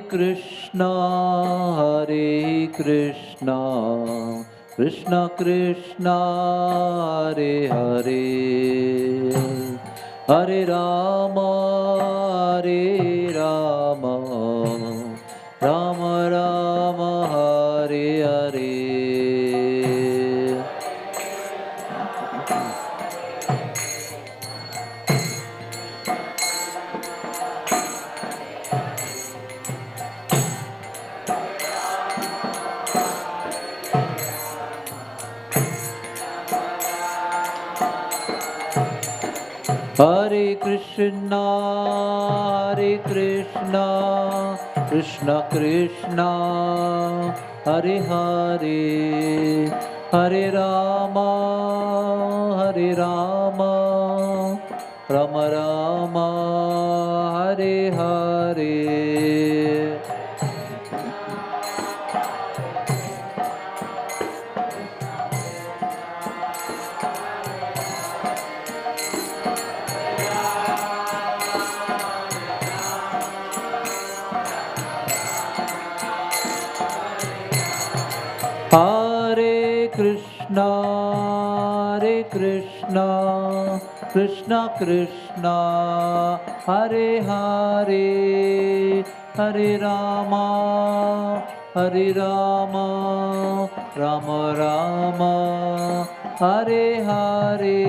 Krishna Hare Krishna Krishna Krishna Hare Hare Hare Rama Hare Rama Rama Rama Hare Hare Hare Krishna Krishna Krishna Hare Hare Hare Rama Rama Rama Hare Hare Hare Krishna Krishna Krishna Hare Hare Hare Rama Rama Rama Hare Hare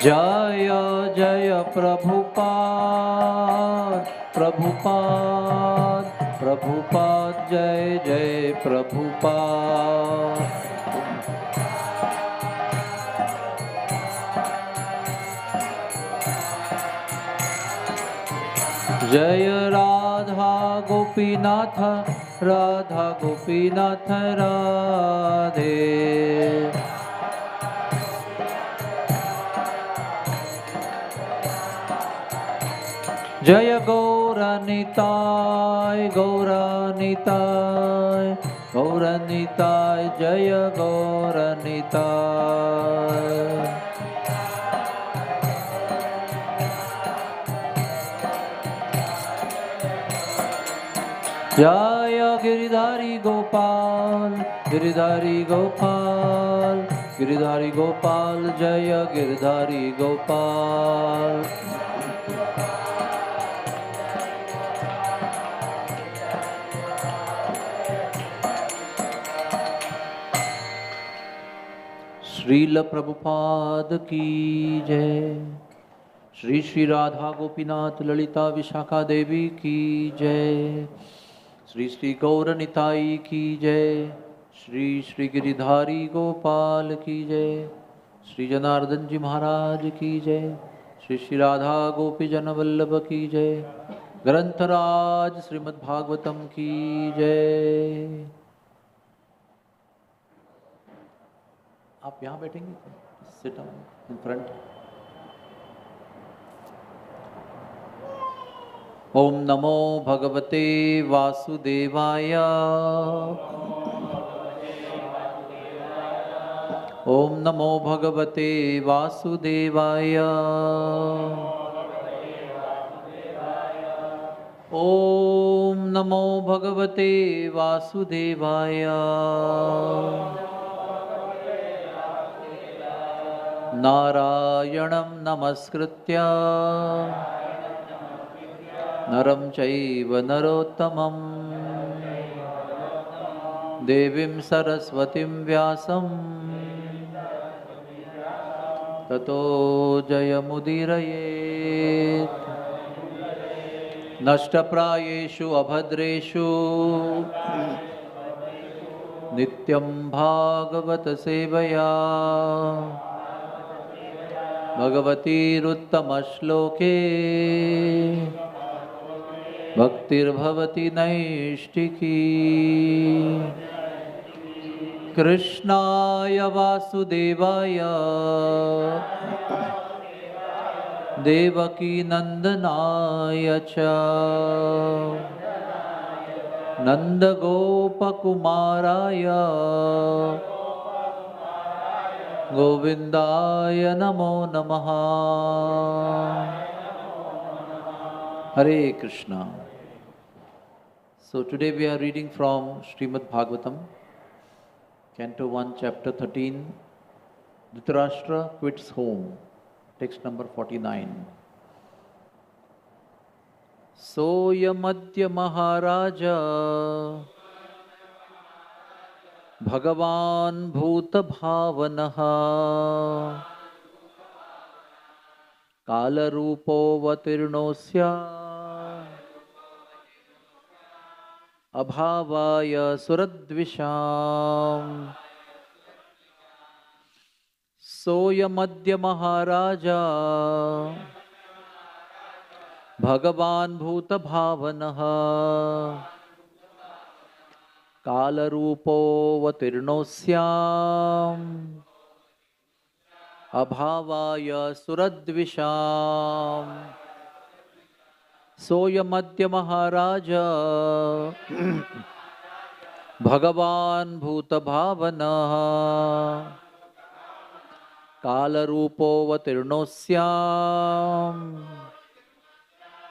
Jaya Jaya Prabhupada Prabhupada Prabhupada Jai Jai Prabhupada Jaya Radha Gopinath Radha Gopinath Radhe Jaya Gauranitai Gauranitai Gauranitai Jaya Gauranitai Jaya Giridhari Gopal Giridhari Gopal Giridhari Gopal Jaya Giridhari Gopal Srila Prabhupada की जय। श्री श्री राधा गोपीनाथ ललिता विशाखा देवी की जय। श्री श्री गौरनिताई की जय। श्री श्री गिरिधारी गोपाल की जय। श्री जनार्दन जी महाराज की जय। श्री श्री राधा गोपी जन वल्लभ की जय। ग्रंथराज श्रीमद् भागवतम की जय। आप यहाँ बैठेंगे? Sit in front. ओम नमो भगवते वासुदेवाय। ओम नमो भगवते वासुदेवाय। ओम नमो भगवते वासुदेवाय। नारायणं नमस्कृत्य नरं चैव नरोत्तमं देवीं सरस्वतीं व्यासं ततो जयमुदीरयेत्। नष्टप्रायेषु अभद्रेषु नित्यं भागवत सेवया भगवतीरुत्तमश्लोके भक्तिर्भवति नैष्टिकी। कृष्णाय वासुदेवाय Devaki Nandanaya Cha Nanda Gopakumaraya Govindaya Namo Namaha. Hare Krishna. So today we are reading from Srimad Bhagavatam, Canto 1, Chapter 13, Dhritarashtra quits home, text number 49. Soyamadya Maharaja Bhagavan Bhuta Bhavanaha Kala Rupo Vatirnosya Abhavaya Suradvisham. Soyamadya Maharaja Bhagavan Bhuta Bhavanaha Kala Rupo Vatirnosyam Abhavaya Suradvisham. Soyamadya Maharaja Bhagavan Bhuta Bhavanaha Kala Rupo Vatirnosyam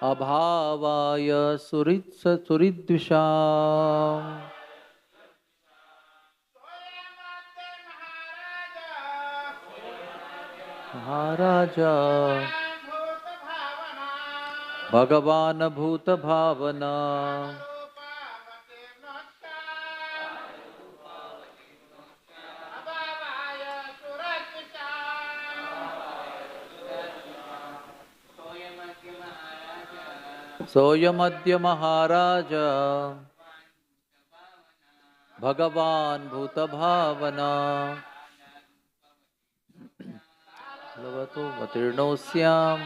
Abhavaya Suridvisham. Maharaja Bhagavan Bhuta Bhavana Soyamadya Maharaja Bhagavan Bhuta Bhavana Lavato Vatirnosyam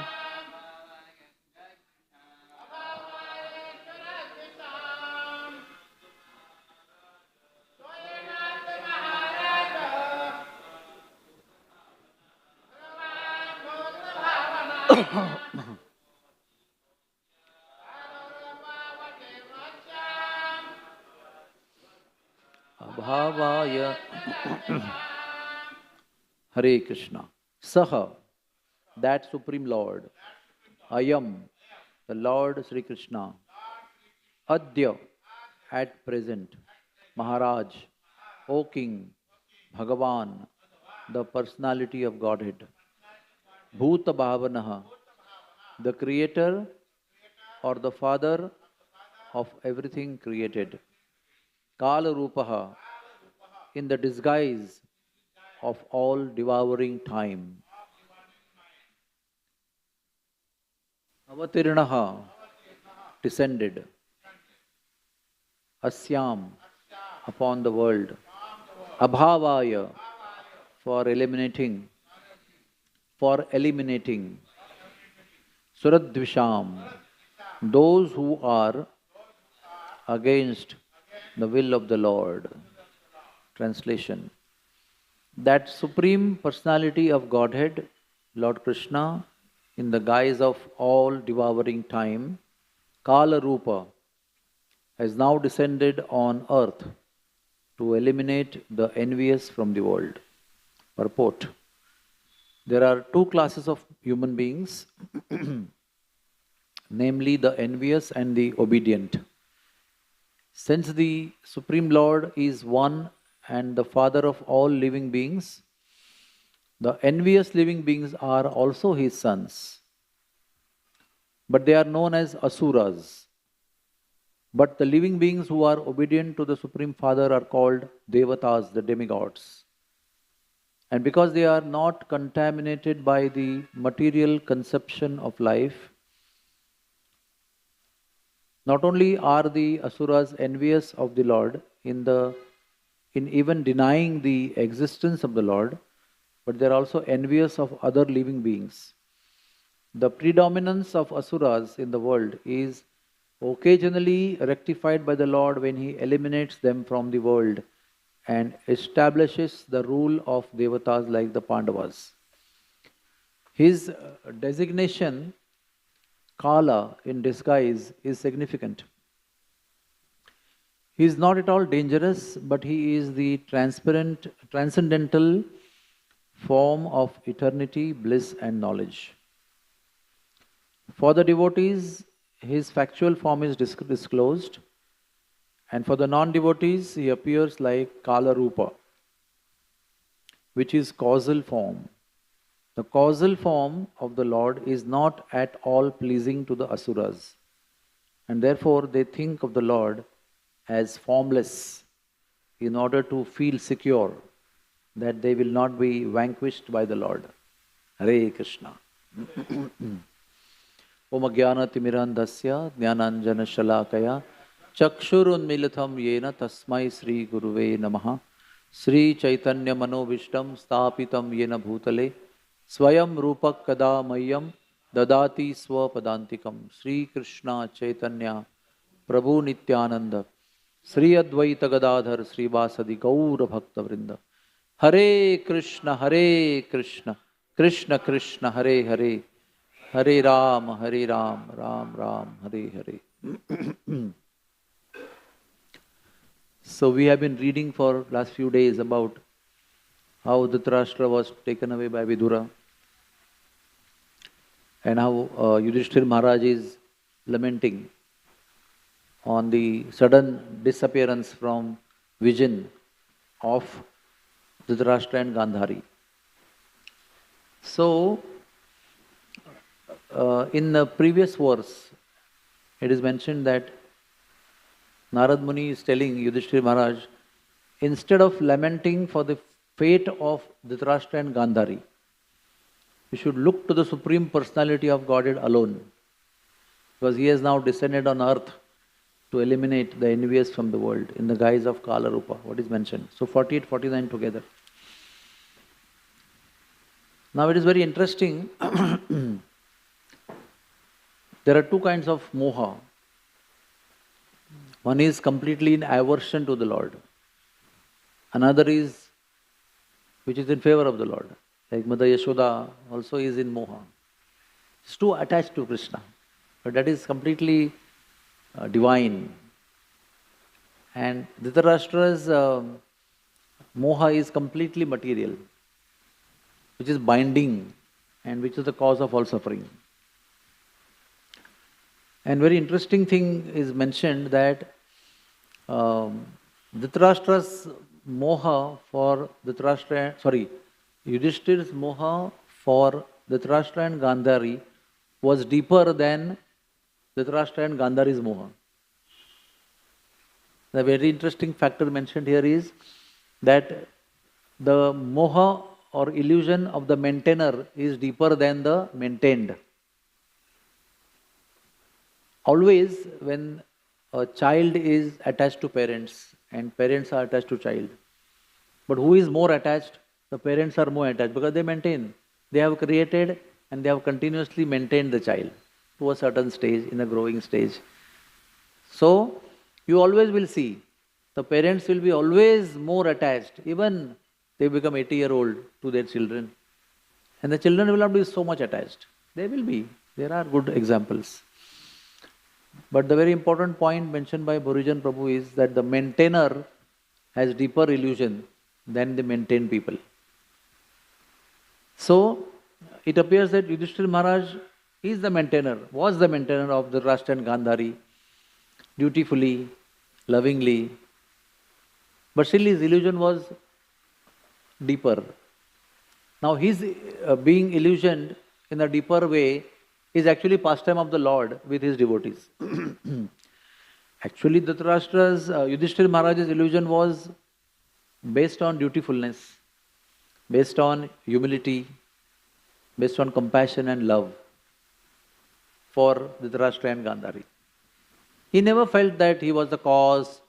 Abhavaya. Hare Krishna. Saha, that Supreme Lord. Ayam, the Lord Sri Krishna. Adya, at present. Maharaj, O King. Bhagavan, the personality of Godhead. Bhuta Bhavanaha, the creator or the father of everything created. Kala Rupaha, in the disguise of all devouring time. Avatirnaha, descended. Asyam, upon the world. Abhavaya, for eliminating. Suradvisham, those who are against the will of the Lord. Translation. That Supreme Personality of Godhead, Lord Krishna, in the guise of all devouring time, Kala Rupa, has now descended on earth to eliminate the envious from the world. Purport. There are two classes of human beings, namely the envious and the obedient. Since the Supreme Lord is one and the Father of all living beings, the envious living beings are also His sons. But they are known as Asuras. But the living beings who are obedient to the Supreme Father are called Devatas, the demigods. And because they are not contaminated by the material conception of life, not only are the Asuras envious of the Lord in even denying the existence of the Lord, but they are also envious of other living beings. The predominance of Asuras in the world is occasionally rectified by the Lord when He eliminates them from the world and establishes the rule of Devatas like the Pandavas. His designation, Kala in disguise, is significant. He is not at all dangerous, but he is the transparent, transcendental form of eternity, bliss, and knowledge. For the devotees, his factual form is disclosed, and for the non-devotees, he appears like Kala Rupa, which is causal form. The causal form of the Lord is not at all pleasing to the asuras, and therefore they think of the Lord as formless in order to feel secure that they will not be vanquished by the Lord. Hare Krishna. Om Jnana Timirandasya Jnananjana Shalakaya Chakshurunmilitam Yena Tasmai Sri Guruve Namaha Sri Chaitanya Manovishtam Stapitam Yena Bhutale Swayam Rupak Kada Mayam Dadati Swapadantikam Sri Krishna Chaitanya Prabhu Nityananda Sri Advaita Gadadhar Sri Vasadi Gaura Bhakta Vrinda Hare Krishna Krishna Krishna Hare Hare Hare Ram Ram Ram Hare Hare. So we have been reading for last few days about how Dhritarashtra was taken away by Vidura and how Yudhishthira Maharaj is lamenting on the sudden disappearance from vision of Dhritarashtra and Gandhari. So, in the previous verse, it is mentioned that Narad Muni is telling Yudhishthira Maharaj, instead of lamenting for the fate of Dhritarashtra and Gandhari, you should look to the Supreme Personality of Godhead alone, because he has now descended on earth to eliminate the envious from the world in the guise of Kala Rupa, what is mentioned. So 48, 49 together. Now it is very interesting. There are two kinds of moha. One is completely in aversion to the Lord. Another is which is in favor of the Lord. Like Mother Yashoda also is in moha. It's too attached to Krishna. But that is completely divine. And Dhritarashtra's moha is completely material, which is binding and which is the cause of all suffering. And very interesting thing is mentioned that Dhritarashtra's moha for Yudhishthira's moha for Dhritarashtra and Gandhari was deeper than Dhritarashtra and Gandhari's moha. The very interesting factor mentioned here is that the moha or illusion of the maintainer is deeper than the maintained. Always when a child is attached to parents and parents are attached to child, but who is more attached? The parents are more attached because they maintain. They have created and they have continuously maintained the child to a certain stage, in a growing stage. So, you always will see, the parents will be always more attached, even they become 80-year-old to their children. And the children will not be so much attached. They will be. There are good examples. But the very important point mentioned by Bhurijan Prabhu is that the maintainer has deeper illusion than the maintained people. So, it appears that Yudhishthira Maharaj is the maintainer, was the maintainer of the Dhritarashtra and Gandhari, dutifully, lovingly, but still his illusion was deeper. Now his being illusioned in a deeper way is actually pastime of the Lord with his devotees. Actually Dhritarashtra's, Yudhishthira Maharaj's illusion was based on dutifulness, based on humility, based on compassion and love for Dhritarashtra and Gandhari. He never felt that he was the cause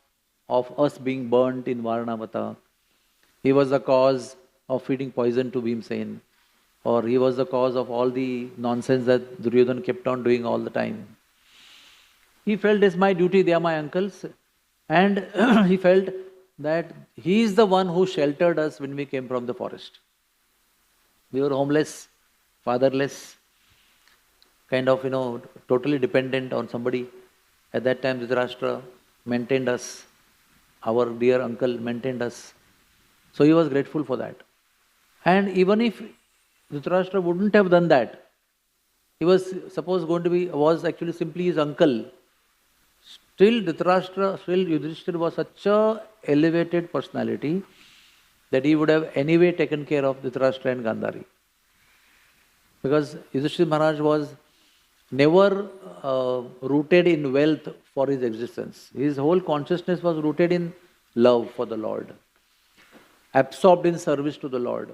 of us being burnt in Varanavata. He was the cause of feeding poison to Bhimsen, or he was the cause of all the nonsense that Duryodhana kept on doing all the time. He felt it's my duty, they are my uncles, and he felt that he is the one who sheltered us when we came from the forest. We were homeless fatherless, kind of, totally dependent on somebody. At that time, Dhritarashtra maintained us. Our dear uncle maintained us. So he was grateful for that. And even if Dhritarashtra wouldn't have done that, he was suppose going to be, was actually simply his uncle. Still Dhritarashtra, still Yudhishthira was such a elevated personality that he would have anyway taken care of Dhritarashtra and Gandhari. Because Yudhishthira Maharaj was never rooted in wealth for his existence. His whole consciousness was rooted in love for the Lord, absorbed in service to the Lord.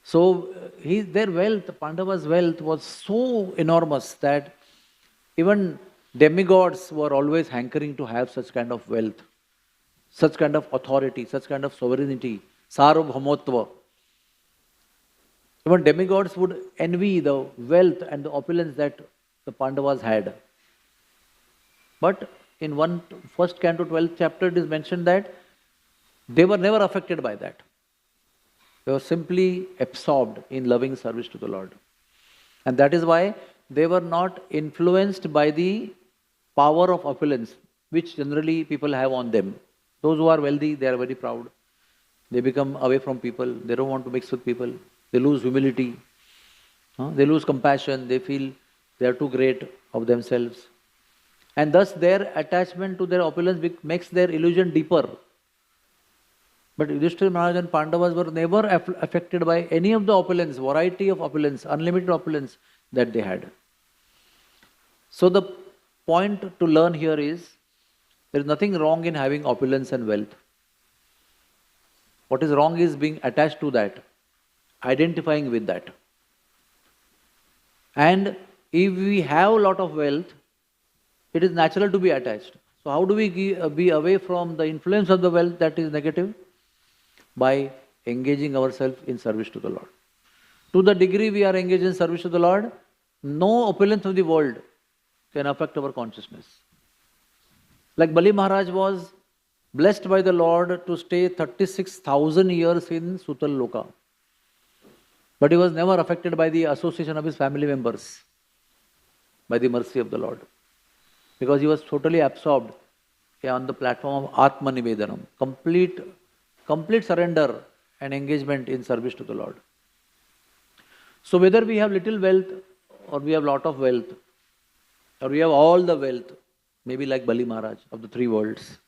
So their wealth, Pandavas' wealth was so enormous that even demigods were always hankering to have such kind of wealth, such kind of authority, such kind of sovereignty, sarvabhaumotva. Even demigods would envy the wealth and the opulence that the Pandavas had. But in 1st Canto 12th chapter it is mentioned that they were never affected by that. They were simply absorbed in loving service to the Lord. And that is why they were not influenced by the power of opulence, which generally people have on them. Those who are wealthy, they are very proud. They become away from people. They don't want to mix with people. They lose humility. They lose compassion. They feel they are too great of themselves. And thus their attachment to their opulence makes their illusion deeper. But Yudhishthira Maharaj and Pandavas were never affected by any of the opulence, variety of opulence, unlimited opulence that they had. So the point to learn here is, there is nothing wrong in having opulence and wealth. What is wrong is being attached to that, identifying with that. And if we have a lot of wealth, it is natural to be attached. So how do we be away from the influence of the wealth that is negative? By engaging ourselves in service to the Lord. To the degree we are engaged in service to the Lord, no opulence of the world can affect our consciousness. Like Bali Maharaj was blessed by the Lord to stay 36,000 years in Sutal Loka. But he was never affected by the association of his family members, by the mercy of the Lord. Because he was totally absorbed on the platform of Atma Nivedanam, complete surrender and engagement in service to the Lord. So whether we have little wealth or we have lot of wealth, or we have all the wealth, maybe like Bali Maharaj of the three worlds,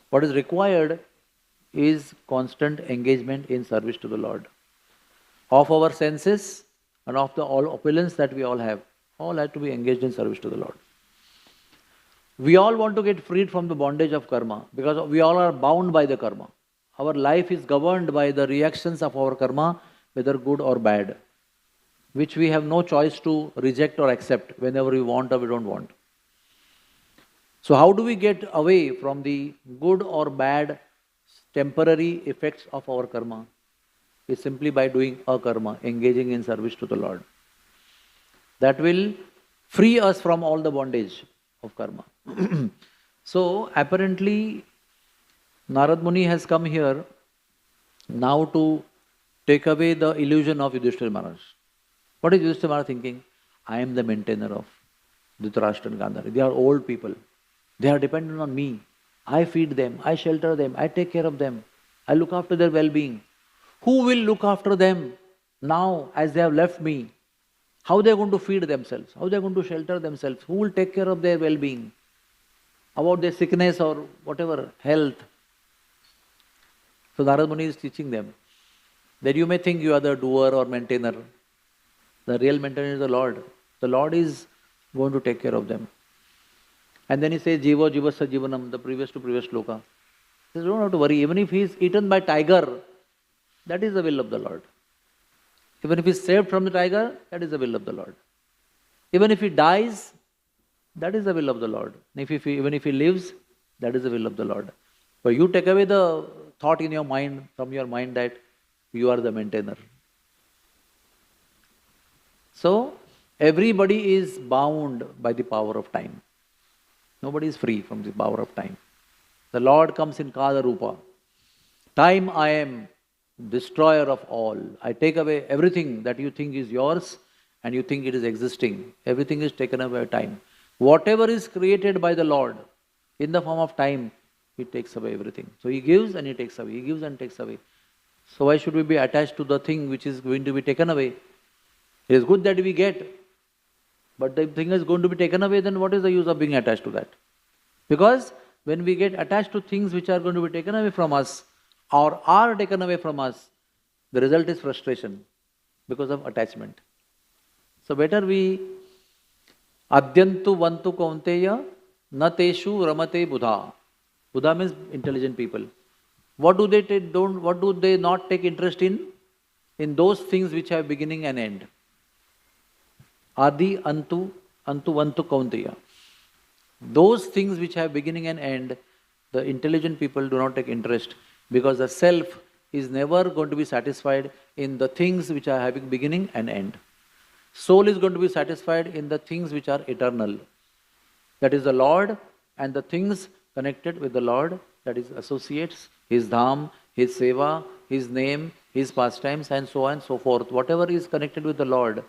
what is required is constant engagement in service to the Lord. Of our senses and of the all opulence that we all have to be engaged in service to the Lord. We all want to get freed from the bondage of karma because we all are bound by the karma. Our life is governed by the reactions of our karma, whether good or bad, which we have no choice to reject or accept whenever we want or we don't want. So how do we get away from the good or bad temporary effects of our karma? It's simply by doing a karma, engaging in service to the Lord. That will free us from all the bondage of karma. So apparently Narad Muni has come here now to take away the illusion of Yudhishthira Maharaj. What is Yudhishthira Maharaj thinking? I am the maintainer of Dhritarashtra and Gandhari. They are old people. They are dependent on me. I feed them, I shelter them, I take care of them. I look after their well-being. Who will look after them now as they have left me? How they are going to feed themselves? How they are going to shelter themselves? Who will take care of their well-being? About their sickness or whatever, health. So Narad Muni is teaching them that you may think you are the doer or maintainer. The real maintainer is the Lord. The Lord is going to take care of them. And then he says, Jivo Jivasya Jivanam, the previous to previous shloka. He says, don't have to worry. Even if he is eaten by tiger, that is the will of the Lord. Even if he is saved from the tiger, that is the will of the Lord. Even if he dies, that is the will of the Lord. Even if he lives, that is the will of the Lord. But you take away the thought in your mind, from your mind, that you are the maintainer. So, everybody is bound by the power of time. Nobody is free from the power of time. The Lord comes in Kala Rupa. Time I am. destroyer of all. I take away everything that you think is yours and you think it is existing. Everything is taken away by time. Whatever is created by the Lord in the form of time, He takes away everything. So He gives and He takes away. He gives and takes away. So why should we be attached to the thing which is going to be taken away? It is good that we get, but the thing is going to be taken away, then what is the use of being attached to that? Because when we get attached to things which are going to be taken away from us, or are taken away from us, the result is frustration because of attachment. So better we adyantu vantu kaunteya na teshu ramate buddha. Buddha means intelligent people. What do they not take interest in? In those things which have beginning and end. Adi antu vantu kaunteya. Those things which have beginning and end, the intelligent people do not take interest, because the self is never going to be satisfied in the things which are having beginning and end. Soul is going to be satisfied in the things which are eternal. That is the Lord and the things connected with the Lord, that is associates, His dham, His seva, His name, His pastimes, and so on and so forth. Whatever is connected with the Lord,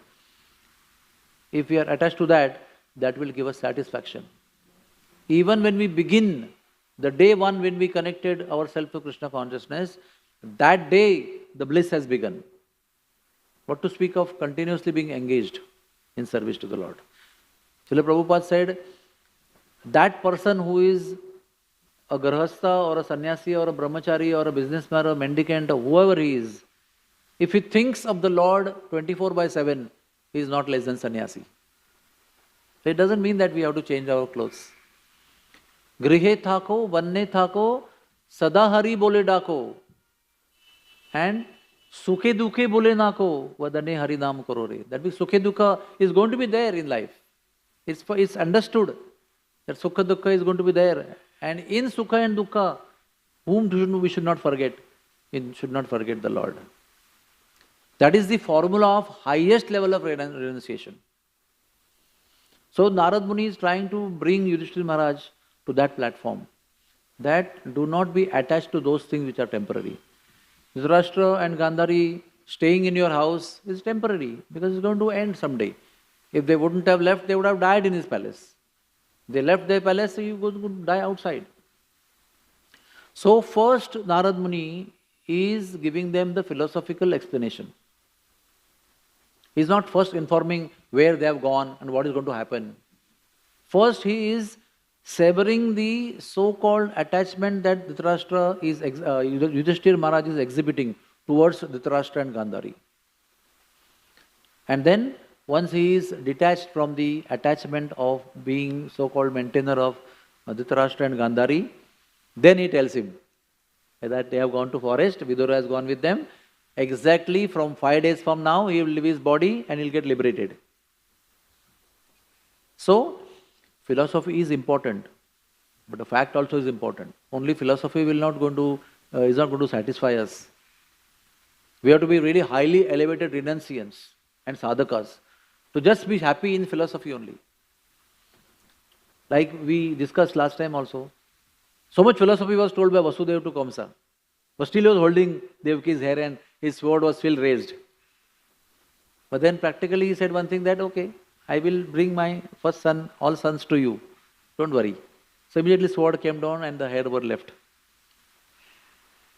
if we are attached to that, that will give us satisfaction. Even when we begin, the day one when we connected ourselves to Krishna consciousness, that day the bliss has begun. What to speak of continuously being engaged in service to the Lord. Srila Prabhupada said, that person who is a garhastha or a sannyasi or a brahmachari or a businessman or a mendicant or whoever he is, if he thinks of the Lord 24/7, he is not less than sannyasi. So it doesn't mean that we have to change our clothes. Grihe thako, vanne thako, sada hari bole dako. And sukhe dukhe bole nako, vadane hari naam karo re. That means sukhe dukha is going to be there in life. It's understood that sukha dukha is going to be there. And in sukha and dukha, whom we should not forget? We should not forget the Lord. That is the formula of highest level of renunciation. So Narad Muni is trying to bring Yudhishthira Maharaj to that platform, that do not be attached to those things which are temporary. Dhritarashtra and Gandhari staying in your house is temporary, because it's going to end someday. If they wouldn't have left, they would have died in his palace. They left their palace, so you would die outside. So first Narad Muni is giving them the philosophical explanation. He is not first informing where they have gone and what is going to happen. First he is severing the so-called attachment that Yudhishthira Maharaj is exhibiting towards Dhritarashtra and Gandhari. And then once he is detached from the attachment of being so-called maintainer of Dhritarashtra and Gandhari, then he tells him that they have gone to forest, Vidura has gone with them. Exactly from 5 days from now, he will leave his body and he will get liberated. So, philosophy is important, but the fact also is important. Only philosophy is not going to satisfy us. We have to be really highly elevated renunciants and sadhakas to just be happy in philosophy only. Like we discussed last time also, so much philosophy was told by Vasudeva to Kamsa, but still he was holding Devaki's hair and his sword was still raised. But then practically he said one thing, that okay, I will bring my first son, all sons to you. Don't worry. So immediately sword came down and the hair were left.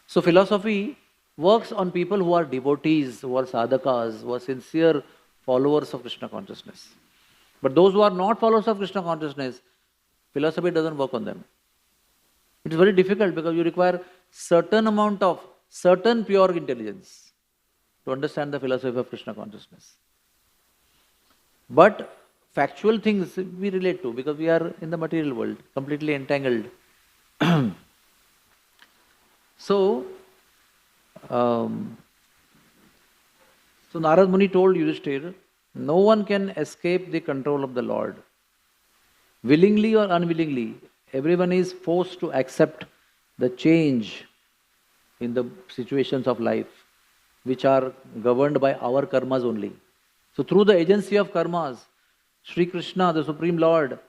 So philosophy works on people who are devotees, who are sadhakas, who are sincere followers of Krishna consciousness. But those who are not followers of Krishna consciousness, philosophy doesn't work on them. It is very difficult because you require certain pure intelligence to understand the philosophy of Krishna consciousness. But factual things we relate to because we are in the material world, completely entangled. So Narad Muni told Yudhishthira, no one can escape the control of the Lord. Willingly or unwillingly, everyone is forced to accept the change in the situations of life which are governed by our karmas only. So through the agency of karmas, Sri Krishna, the Supreme Lord,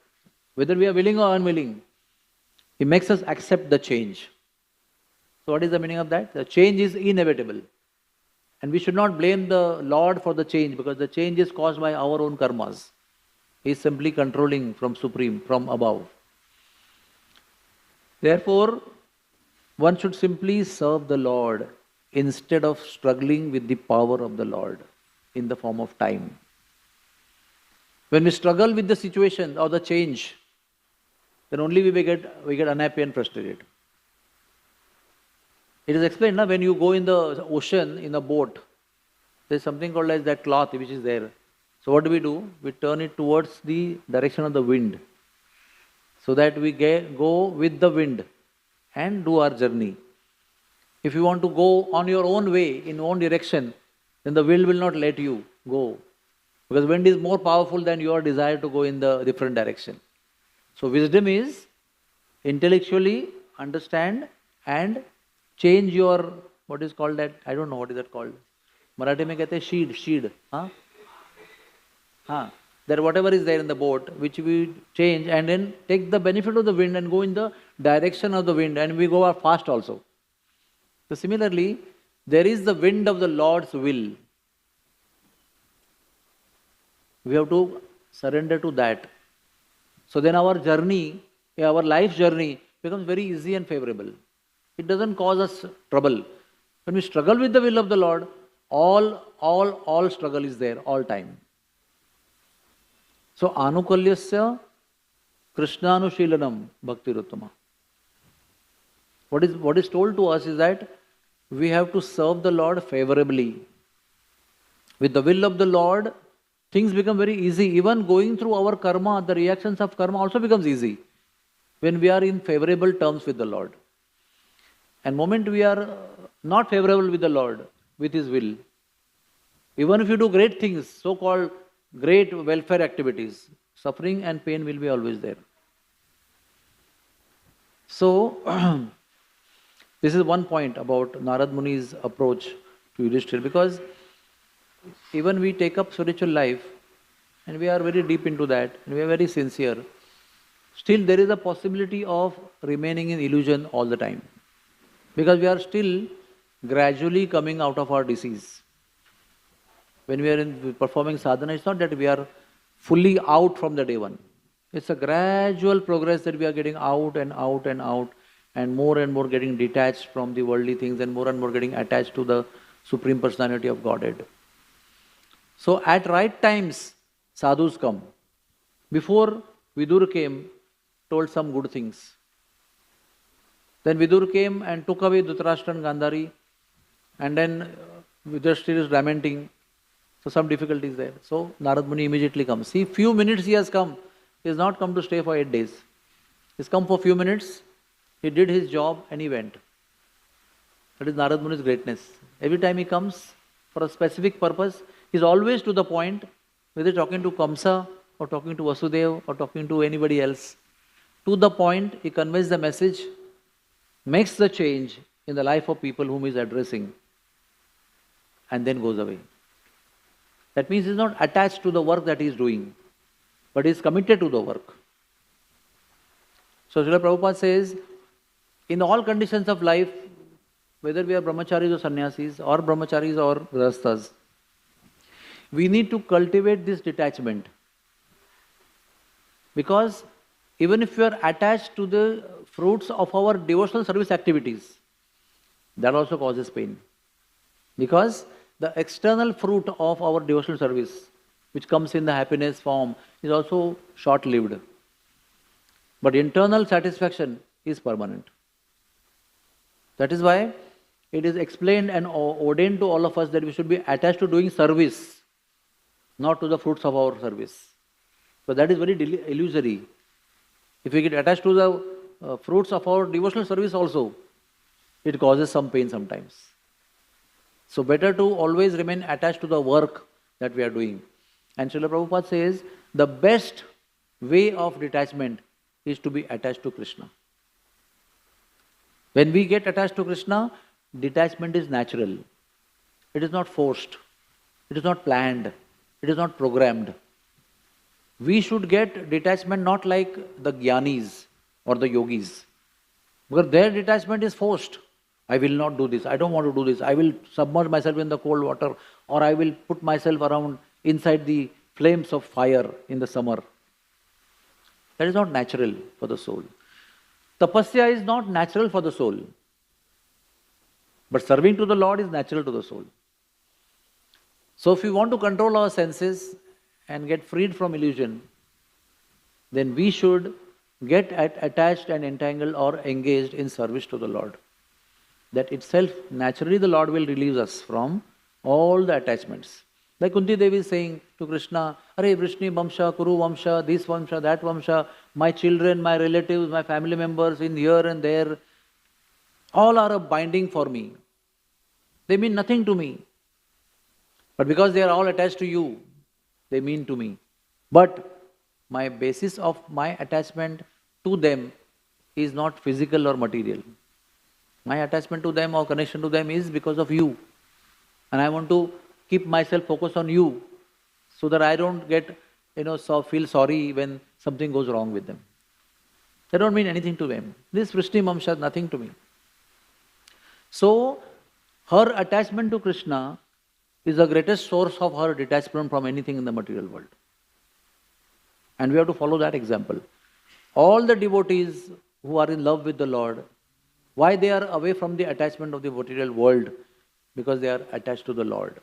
whether we are willing or unwilling, He makes us accept the change. So what is the meaning of that? The change is inevitable. And we should not blame the Lord for the change, because the change is caused by our own karmas. He is simply controlling from Supreme, from above. Therefore, one should simply serve the Lord instead of struggling with the power of the Lord in the form of time. When we struggle with the situation or the change, then only we get unhappy and frustrated. It is explained now, when you go in the ocean in a boat, there is something called as that cloth which is there. So what do? We turn it towards the direction of the wind, so that we go with the wind and do our journey. If you want to go on your own way, in own direction, then the wind will not let you go, because wind is more powerful than your desire to go in the different direction. So wisdom is intellectually understand and change your, what is called that, I don't know what is that called. Marathi mein kehte hain sheed. That whatever is there in the boat, which we change and then take the benefit of the wind and go in the direction of the wind, and we go fast also. So similarly, there is the wind of the Lord's will. We have to surrender to that. So then our journey, our life journey becomes very easy and favorable. It doesn't cause us trouble. When we struggle with the will of the Lord, all struggle is there, all time. So anukalyasya krishnanushilanam bhaktiruttama. What is told to us is that we have to serve the Lord favorably. With the will of the Lord, things become very easy. Even going through our karma, the reactions of karma also becomes easy when we are in favorable terms with the Lord. And moment we are not favorable with the Lord, with His will, even if you do great things, so-called great welfare activities, suffering and pain will be always there. So, this is one point about Narad Muni's approach to Yudhishthira, because even we take up spiritual life and we are very deep into that and we are very sincere, still there is a possibility of remaining in illusion all the time, because we are still gradually coming out of our disease. When we are performing sadhana, it's not that we are fully out from the day one. It's a gradual progress that we are getting out and out and out, and more getting detached from the worldly things, and more getting attached to the Supreme Personality of Godhead. So at right times, sadhus come. Before Vidur came, told some good things. Then Vidur came and took away Dhritarashtra and Gandhari, and then Yudhishthira is lamenting. So some difficulties there. So Narad Muni immediately comes. See, few minutes he has come. He has not come to stay for 8 days. He has come for few minutes. He did his job and he went. That is Narad Muni's greatness. Every time he comes for a specific purpose, he is always to the point, whether talking to Kamsa or talking to Vasudev or talking to anybody else. To the point, he conveys the message, makes the change in the life of people whom he is addressing, and then goes away. That means he is not attached to the work that he is doing, but he is committed to the work. So Srila Prabhupada says, in all conditions of life, whether we are brahmacharis or sannyasis, or brahmacharis or grihasthas, we need to cultivate this detachment. Because even if we are attached to the fruits of our devotional service activities, that also causes pain. Because the external fruit of our devotional service, which comes in the happiness form, is also short-lived. But internal satisfaction is permanent. That is why it is explained and ordained to all of us that we should be attached to doing service, not to the fruits of our service. But that is very illusory. If we get attached to the fruits of our devotional service also, it causes some pain sometimes. So better to always remain attached to the work that we are doing. And Srila Prabhupada says, the best way of detachment is to be attached to Krishna. When we get attached to Krishna, detachment is natural. It is not forced. It is not planned. It is not programmed. We should get detachment not like the jnanis or the yogis, because their detachment is forced. I will not do this. I don't want to do this. I will submerge myself in the cold water, or I will put myself around inside the flames of fire in the summer. That is not natural for the soul. Tapasya is not natural for the soul. But serving to the Lord is natural to the soul. So if we want to control our senses and get freed from illusion, then we should get attached and entangled or engaged in service to the Lord. That itself, naturally the Lord will release us from all the attachments. Like Kunti Devi is saying to Krishna, Are Vrishni Vamsha, Kuru Vamsha, this Vamsha, that Vamsha, my children, my relatives, my family members in here and there, all are a binding for me. They mean nothing to me. But because they are all attached to you, they mean to me. But my basis of my attachment to them is not physical or material. My attachment to them or connection to them is because of you. And I want to keep myself focused on you so that I don't get, feel sorry when something goes wrong with them. They don't mean anything to them. This Vrishni Vamsha is nothing to me. So, her attachment to Krishna is the greatest source of her detachment from anything in the material world. And we have to follow that example. All the devotees who are in love with the Lord, why they are away from the attachment of the material world? Because they are attached to the Lord.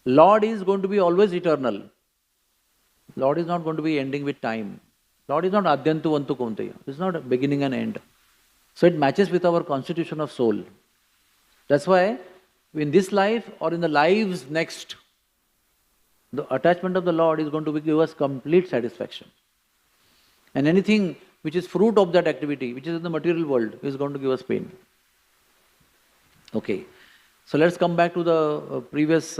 Lord is going to be always eternal. Lord is not going to be ending with time. Lord is not Adyantu Vantu Kaunteya. It's not a beginning and end. So it matches with our constitution of soul. That's why in this life or in the lives next, the attachment of the Lord is going to give us complete satisfaction. And anything which is fruit of that activity, which is in the material world, is going to give us pain. Okay. So let's come back to the previous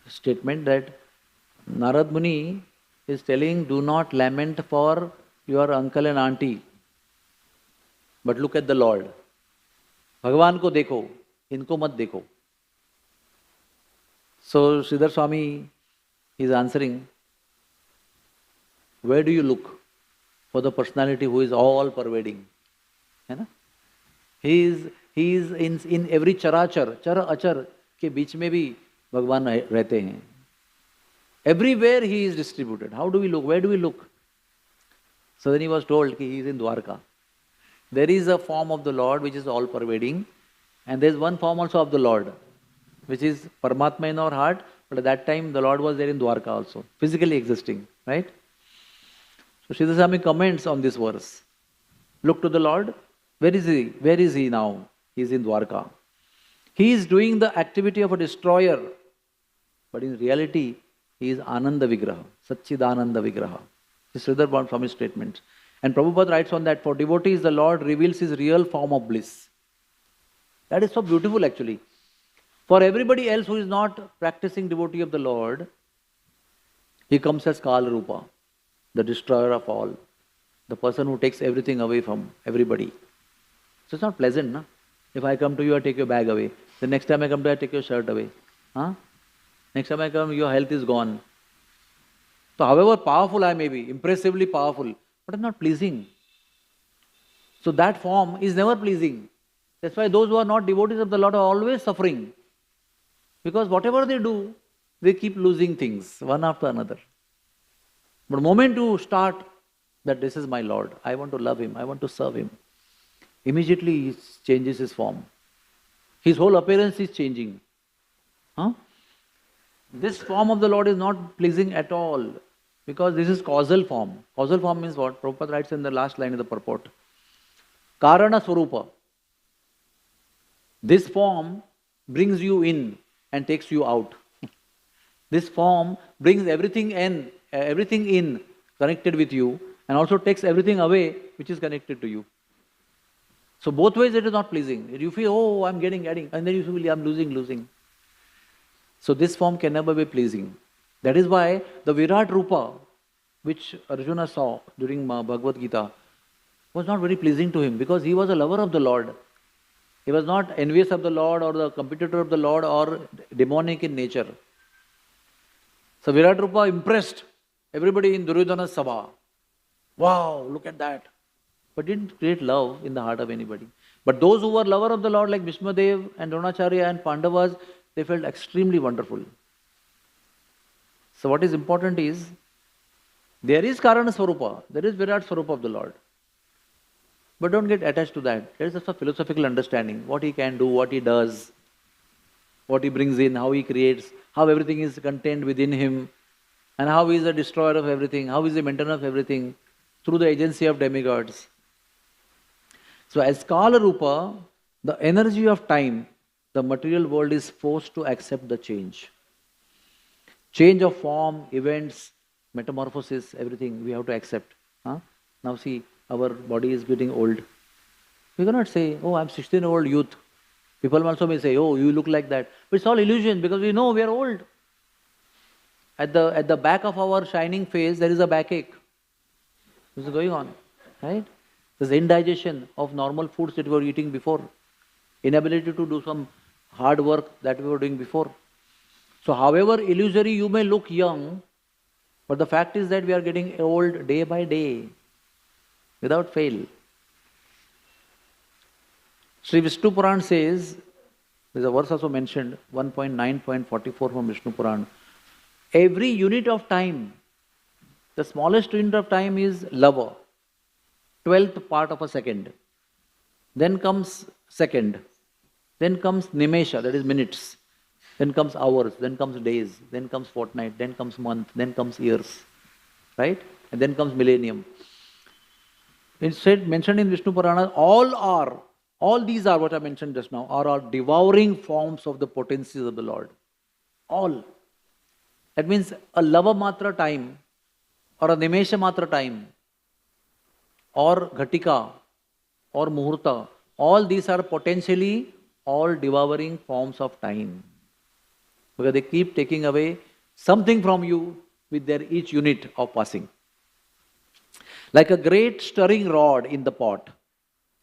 statement that Narad Muni is telling, do not lament for your uncle and auntie, but look at the Lord. Bhagavan ko dekho, inko mat dekho. So Sridhar Swami is answering, where do you look for the personality who is all pervading? He is in every charachar, chara achar के बीच में भी भगवान रहते हैं. Everywhere he is distributed. How do we look? Where do we look? So then he was told that he is in Dwarka. There is a form of the Lord which is all pervading, and there is one form also of the Lord which is Paramatma in our heart, but at that time the Lord was there in Dwarka also, physically existing, right? So Sridhar Swami comments on this verse. Look to the Lord. Where is he? Where is he now? He is in Dwarka. He is doing the activity of a destroyer, but in reality he is Ananda Vigraha, Satchidananda Vigraha. This is Sridhar Swami's statement. And Prabhupada writes on that, for devotees the Lord reveals his real form of bliss. That is so beautiful actually. For everybody else who is not practicing devotee of the Lord, he comes as Kala Rupa, the destroyer of all, the person who takes everything away from everybody. So it's not pleasant, na? If I come to you, I take your bag away. The next time I come to you, I take your shirt away. Huh? Next time I come, your health is gone. So however powerful I may be, impressively powerful, but I'm not pleasing. So that form is never pleasing. That's why those who are not devotees of the Lord are always suffering. Because whatever they do, they keep losing things, one after another. But the moment you start that this is my Lord, I want to love Him, I want to serve Him, immediately He changes His form. His whole appearance is changing. Huh? This form of the Lord is not pleasing at all, because this is causal form. Causal form means what? Prabhupada writes in the last line of the purport. Karana Swarupa. This form brings you in and takes you out. This form brings everything in, connected with you, and also takes everything away which is connected to you. So both ways it is not pleasing. You feel, oh, I'm getting, and then you feel, I'm losing. So this form can never be pleasing. That is why the Virat Rupa, which Arjuna saw during Bhagavad Gita, was not very pleasing to him, because he was a lover of the Lord. He was not envious of the Lord or the competitor of the Lord or demonic in nature. So Virat Rupa impressed everybody in Duryodhana's Sabha. Wow, look at that. But didn't create love in the heart of anybody. But those who were lover of the Lord like Bhishmadev and Dronacharya and Pandavas, they felt extremely wonderful. So what is important is, there is Karana Swarupa, there is Virat Swarupa of the Lord. But don't get attached to that. There is just a philosophical understanding, what he can do, what he does, what he brings in, how he creates, how everything is contained within him, and how he is the destroyer of everything, how he is the maintainer of everything, through the agency of demigods. So as Kala Rupa, the energy of time, the material world is forced to accept the change. Change of form, events, metamorphosis, everything we have to accept. Now see, our body is getting old. We cannot say, oh, I'm 16-year-old youth. People also may say, oh, you look like that. But it's all illusion, because we know we are old. At the back of our shining face, there is a backache. This is going on, right? There's indigestion of normal foods that we were eating before. Inability to do some hard work that we were doing before. So however illusory you may look young, but the fact is that we are getting old day by day, without fail. Sri Vishnu Puran says, there's a verse also mentioned, 1.9.44 from Vishnu Puran. Every unit of time, the smallest unit of time is lava, 12th part of a second. Then comes second. Then comes nimesha, that is minutes. Then comes hours, then comes days, then comes fortnight, then comes month, then comes years. Right? And then comes millennium. Instead, mentioned in Vishnu Purana, all these are what I mentioned just now, are devouring forms of the potencies of the Lord. All. That means a lava matra time, or a nimesha matra time, or ghatika, or muhurta, all these are potentially all devouring forms of time. Because they keep taking away something from you with their each unit of passing. Like a great stirring rod in the pot,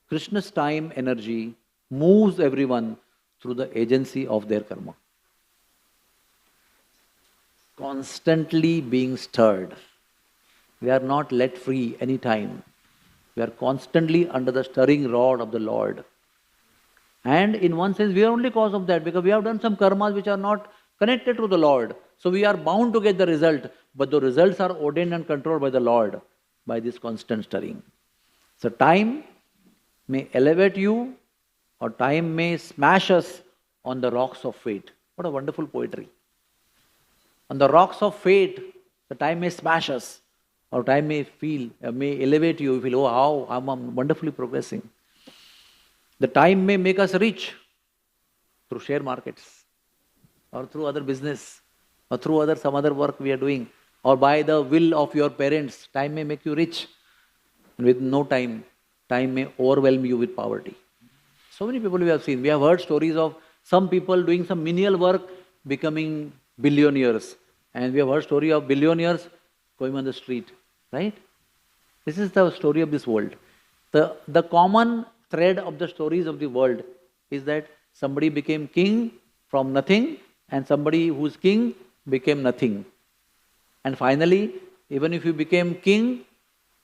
Krishna's time energy moves everyone through the agency of their karma. Constantly being stirred. We are not let free any time. We are constantly under the stirring rod of the Lord. And in one sense, we are only cause of that, because we have done some karmas which are not connected to the Lord. So we are bound to get the result, but the results are ordained and controlled by the Lord, by this constant stirring. So time may elevate you, or time may smash us on the rocks of fate. What a wonderful poetry. On the rocks of fate, the time may smash us, or time may elevate you. You feel, oh, how I'm wonderfully progressing. The time may make us rich through share markets, or through other business, or through some other work we are doing, or by the will of your parents. Time may make you rich. And with no time, time may overwhelm you with poverty. So many people we have seen. We have heard stories of some people doing some menial work, becoming billionaires. And we have heard story of billionaires going on the street. Right? This is the story of this world. The common thread of the stories of the world is that somebody became king from nothing, and somebody who's king became nothing. And finally, even if you became king,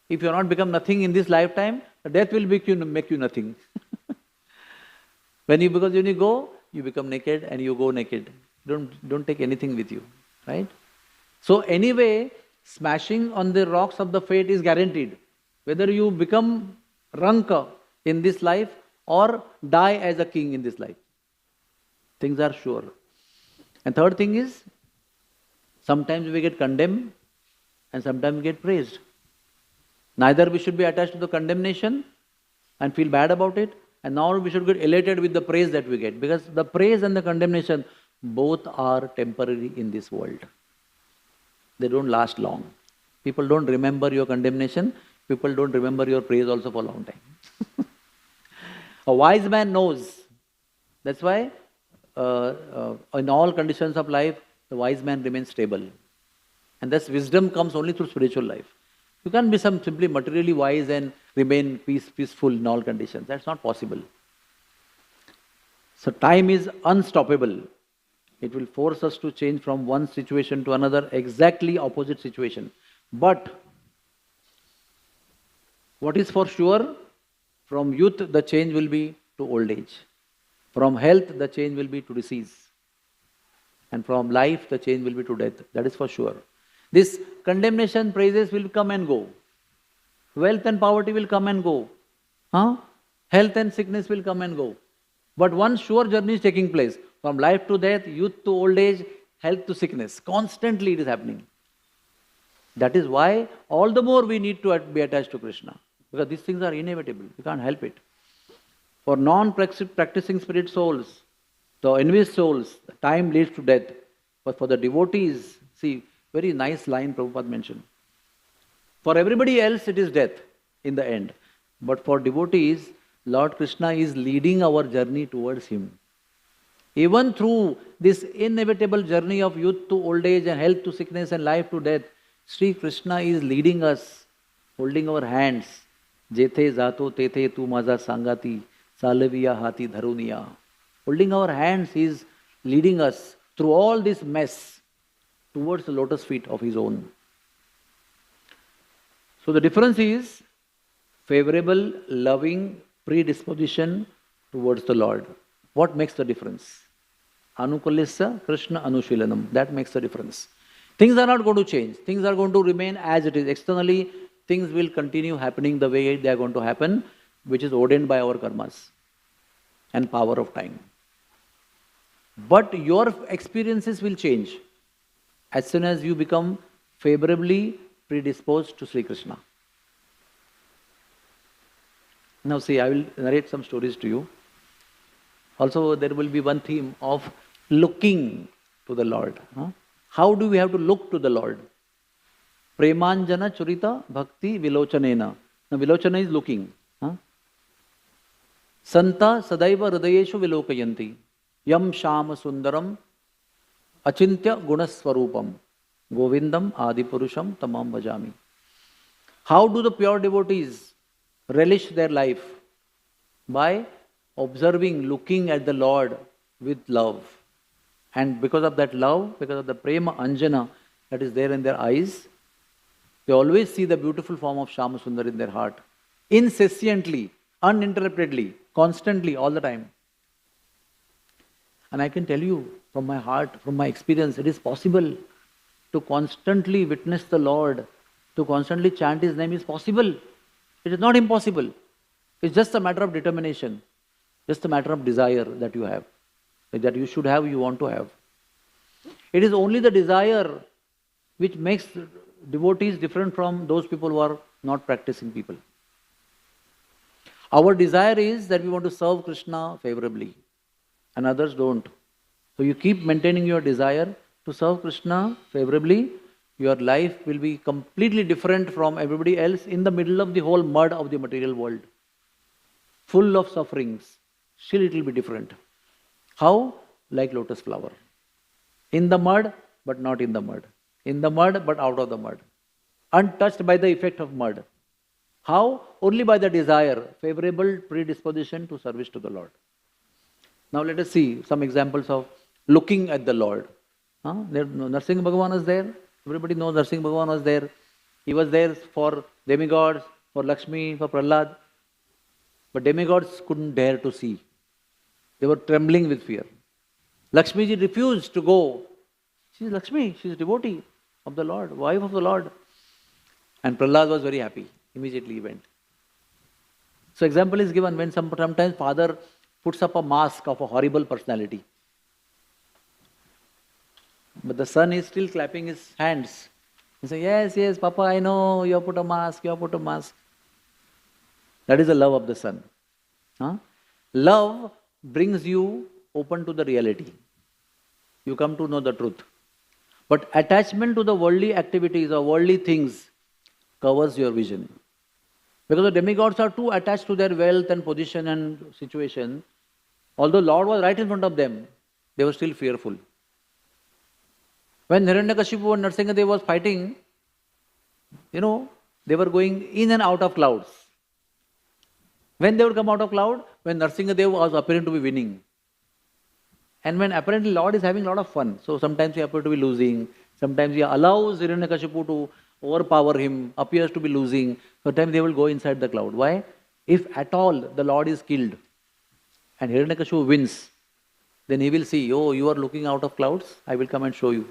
if you have not become nothing in this lifetime, death will make you nothing. When you go, you become naked and you go naked. Don't take anything with you. Right? So anyway, smashing on the rocks of the fate is guaranteed. Whether you become ranka in this life or die as a king in this life. Things are sure. And third thing is, sometimes we get condemned and sometimes we get praised. Neither we should be attached to the condemnation and feel bad about it, and nor we should get elated with the praise that we get, because the praise and the condemnation both are temporary in this world. They don't last long. People don't remember your condemnation. People don't remember your praise also for a long time. A wise man knows. That's why in all conditions of life, the wise man remains stable. And thus wisdom comes only through spiritual life. You can't be simply materially wise and remain peaceful in all conditions. That's not possible. So time is unstoppable. It will force us to change from one situation to another, exactly opposite situation. But what is for sure, from youth the change will be to old age. From health, the change will be to disease. And from life, the change will be to death. That is for sure. This condemnation, praises will come and go. Wealth and poverty will come and go. Health and sickness will come and go. But one sure journey is taking place. From life to death, youth to old age, health to sickness. Constantly it is happening. That is why all the more we need to be attached to Krishna. Because these things are inevitable. We can't help it. For non-practicing spirit souls, the envious souls, time leads to death. But for the devotees, see, very nice line Prabhupada mentioned. For everybody else, it is death in the end. But for devotees, Lord Krishna is leading our journey towards Him. Even through this inevitable journey of youth to old age and health to sickness and life to death, Sri Krishna is leading us, holding our hands. Jethe zato tethe tu maza sangati, salaviya hati dharuniya. Holding our hands, He is leading us through all this mess towards the lotus feet of His own. So the difference is favorable, loving predisposition towards the Lord. What makes the difference? Anukulissa Krishna Anushilanam. That makes the difference. Things are not going to change. Things are going to remain as it is. Externally, things will continue happening the way they are going to happen, which is ordained by our karmas and power of time. But your experiences will change as soon as you become favorably predisposed to Sri Krishna. Now see, I will narrate some stories to you. Also, there will be one theme of looking to the Lord. How do we have to look to the Lord? Premanjana Churita Bhakti Vilochanena. Now, Vilochana is looking. Santa Sadaiva Hridayeshu Vilokayanti. Yam Shama Sundaram Achintya Gunaswarupam. Govindam Adipurusham Tamam Bhajami. How do the pure devotees relish their life? By observing, looking at the Lord with love. And because of that love, because of the prema anjana that is there in their eyes, they always see the beautiful form of Shama Sundar in their heart. Incessantly, uninterruptedly, constantly, all the time. And I can tell you from my heart, from my experience, it is possible to constantly witness the Lord, to constantly chant His name is possible. It is not impossible. It's just a matter of determination, just a matter of desire that you have, that you should have, you want to have. It is only the desire which makes devotees different from those people who are not practicing people. Our desire is that we want to serve Krishna favorably, and others don't. So you keep maintaining your desire to serve Krishna favorably, your life will be completely different from everybody else in the middle of the whole mud of the material world. Full of sufferings, still it will be different. How? Like lotus flower. In the mud, but not in the mud. In the mud, but out of the mud. Untouched by the effect of mud. How? Only by the desire, favorable predisposition to service to the Lord. Now let us see some examples of looking at the Lord. Narsingh Bhagavan was there. Everybody knows Narsingh Bhagavan was there. He was there for demigods, for Lakshmi, for Prahlad. But demigods couldn't dare to see. They were trembling with fear. Lakshmi ji refused to go. She is Lakshmi, she is devotee of the Lord, wife of the Lord. And Prahlad was very happy. Immediately he went. So example is given when sometimes father puts up a mask of a horrible personality. But the son is still clapping his hands. He says, yes, yes, Papa, I know, you have put a mask, you have put a mask. That is the love of the son. Love brings you open to the reality. You come to know the truth. But attachment to the worldly activities or worldly things covers your vision. Because the demigods are too attached to their wealth and position and situation. Although Lord was right in front of them, they were still fearful. When Hiranyakashipu and Narsingadev was fighting, they were going in and out of clouds. When they would come out of cloud, when Narsingadev was appearing to be winning. And when apparently Lord is having a lot of fun. So sometimes he appears to be losing. Sometimes he allows Hiranyakashipu to overpower him, appears to be losing. Sometimes they will go inside the cloud. Why? If at all the Lord is killed, and Hiranyakashipu wins, then he will see, oh, you are looking out of clouds, I will come and show you.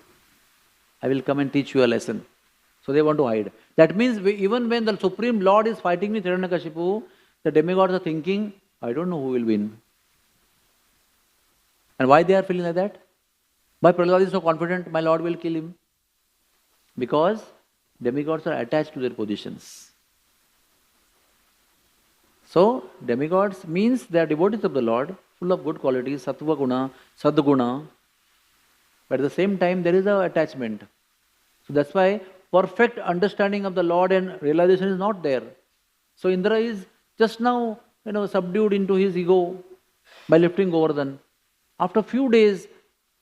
I will come and teach you a lesson. So they want to hide. That means even when the Supreme Lord is fighting with Hiranyakashipu, the demigods are thinking, I don't know who will win. And why they are feeling like that? Why Prahlad is so confident, my Lord will kill him? Because demigods are attached to their positions. So, demigods means they are devotees of the Lord, full of good qualities, sattva guna, sadguna, but at the same time there is an attachment. So that's why perfect understanding of the Lord and realization is not there. So Indra is just now, subdued into his ego by lifting Govardhan. After few days,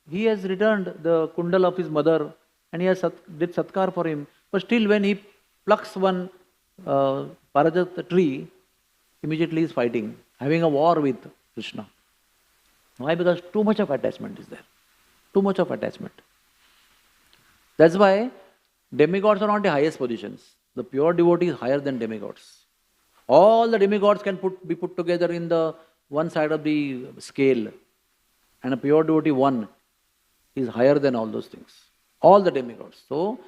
he has returned the kundal of his mother and he has did satkar for him. But still when he plucks one parajat tree, immediately he is fighting, having a war with Krishna. Why? Because too much of attachment is there. Too much of attachment. That's why demigods are not the highest positions. The pure devotee is higher than demigods. All the demigods can be put together in the one side of the scale. And a pure devotee, one, is higher than all those things. All the demigods. So,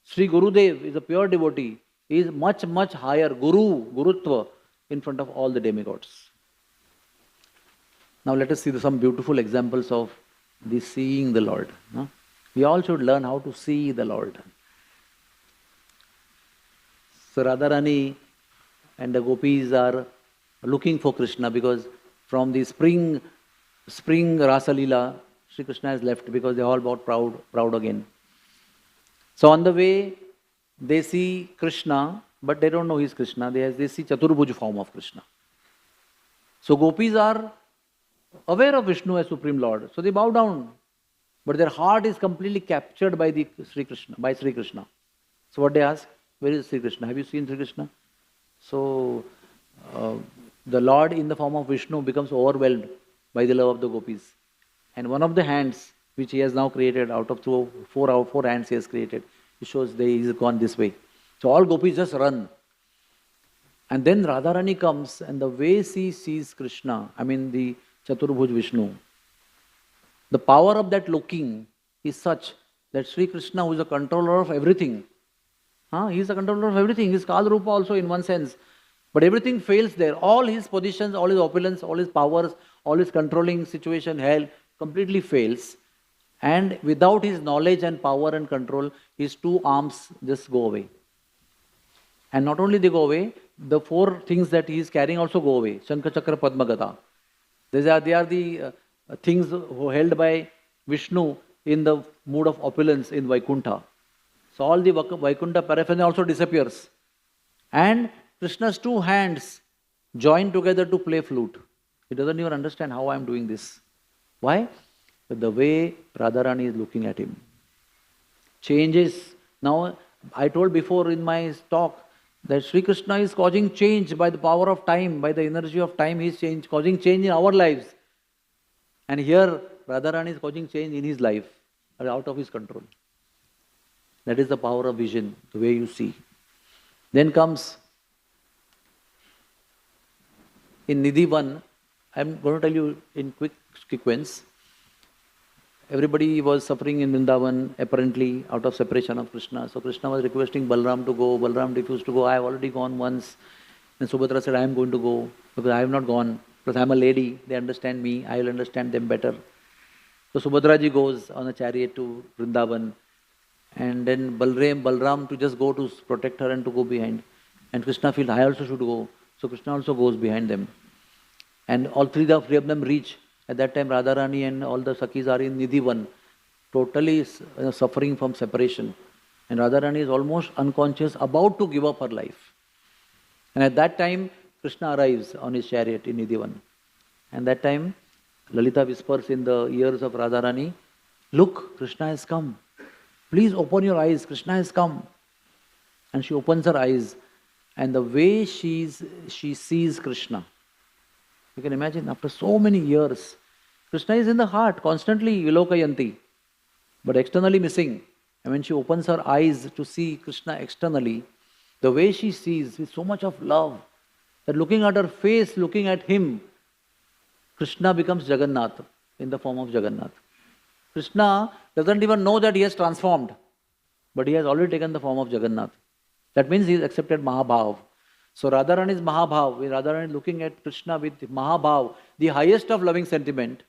Sri Gurudev is a pure devotee. He is much, much higher, Gurutva, in front of all the demigods. Now let us see some beautiful examples of the seeing the Lord. We all should learn how to see the Lord. So Radharani and the gopis are looking for Krishna because from the spring Rasa Leela, Sri Krishna has left because they all got proud again. So on the way, they see Krishna, but they don't know he's Krishna. They see Chaturbhuj form of Krishna. So gopis are aware of Vishnu as Supreme Lord. So they bow down. But their heart is completely captured by Sri Krishna. So what they ask, where is Sri Krishna? Have you seen Sri Krishna? So the Lord in the form of Vishnu becomes overwhelmed by the love of the gopis. And one of the hands which he has now created out of four hands he has created, he shows he is gone this way. So all gopis just run. And then Radharani comes and the way she sees Krishna, the Chaturbhuj Vishnu, the power of that looking is such that Sri Krishna, who is the controller of everything, he is the controller of everything. He is Kal Rupa also in one sense. But everything fails there. All his positions, all his opulence, all his powers, all his controlling situation, hell, completely fails. And without his knowledge and power and control, his two arms just go away. And not only they go away, the four things that he is carrying also go away. Shankha, Chakra, Padma, Gada. They are the things held by Vishnu in the mood of opulence in Vaikuntha. So all the Vaikuntha paraphernalia also disappears. And Krishna's two hands join together to play flute. He doesn't even understand how I am doing this. Why? But the way Radharani is looking at him changes. Now, I told before in my talk that Sri Krishna is causing change by the power of time, by the energy of time, he is causing change in our lives. And here, Radharani is causing change in his life, out of his control. That is the power of vision, the way you see. Then comes, in Nidhi 1, I am going to tell you in quick sequence. Everybody was suffering in Vrindavan, apparently out of separation of Krishna. So Krishna was requesting Balram to go. Balram refused to go. I have already gone once. And Subhadra said, I am going to go because I have not gone. Because I am a lady. They understand me. I will understand them better. So Subhadraji goes on a chariot to Vrindavan. And then Balram to just go to protect her and to go behind. And Krishna feels, I also should go. So Krishna also goes behind them. And all three of them reach. At that time, Radharani and all the Sakhis are in Nidhi 1, totally suffering from separation. And Radharani is almost unconscious, about to give up her life. And at that time, Krishna arrives on his chariot in Nidhi 1. And that time, Lalita whispers in the ears of Radharani, look, Krishna has come. Please open your eyes, Krishna has come. And she opens her eyes. And the way she sees Krishna, you can imagine, after so many years, Krishna is in the heart, constantly Vilokayanti, but externally missing. And when she opens her eyes to see Krishna externally, the way she sees with so much of love, that looking at her face, looking at him, Krishna becomes Jagannatha in the form of Jagannath. Krishna doesn't even know that he has transformed, but he has already taken the form of Jagannath. That means he has accepted Mahabhav. So Radharani is Mahabhav. Radharani is looking at Krishna with Mahabhav, the highest of loving sentiment,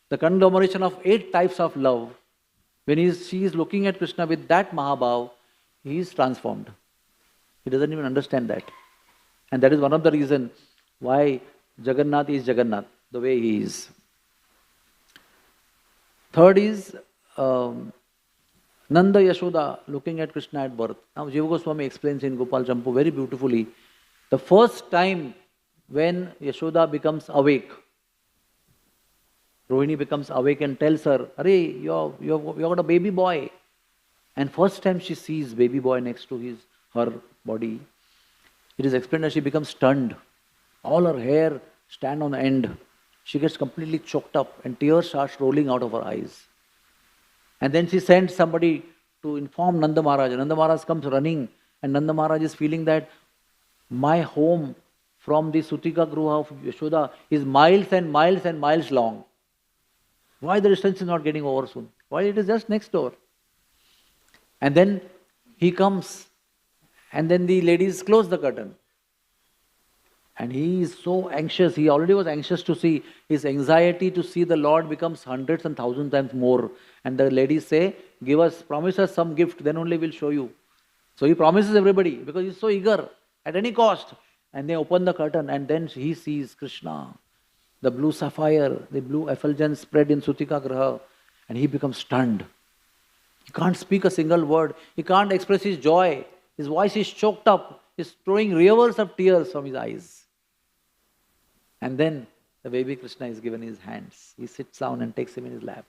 the conglomeration of 8 types of love. When she is looking at Krishna with that Mahabhav, he is transformed. He doesn't even understand that. And that is one of the reasons why Jagannath is Jagannath, the way he is. Third is Nanda Yashoda looking at Krishna at birth. Now Jiva Goswami explains in Gopal Champu very beautifully, the first time when Yashoda becomes awake, Rohini becomes awake and tells her, "Arey, you got a baby boy." And first time she sees baby boy next to her body, it is explained that she becomes stunned. All her hair stand on end. She gets completely choked up and tears start rolling out of her eyes. And then she sends somebody to inform Nanda Maharaj. Nanda Maharaj comes running and Nanda Maharaj is feeling that my home from the Sutika Gruha of Yashoda is miles and miles and miles long. Why the distance is not getting over soon? Why it is just next door? And then he comes and then the ladies close the curtain. And he is so anxious. He already was anxious to see. His anxiety to see the Lord becomes hundreds and thousands times more. And the ladies say, promise us some gift, then only we'll show you. So he promises everybody because he's so eager at any cost. And they open the curtain and then he sees Krishna, the blue sapphire, the blue effulgence spread in Sutika Graha, and he becomes stunned. He can't speak a single word. He can't express his joy. His voice is choked up. He's throwing rivers of tears from his eyes. And then the baby Krishna is given in his hands. He sits down and takes him in his lap.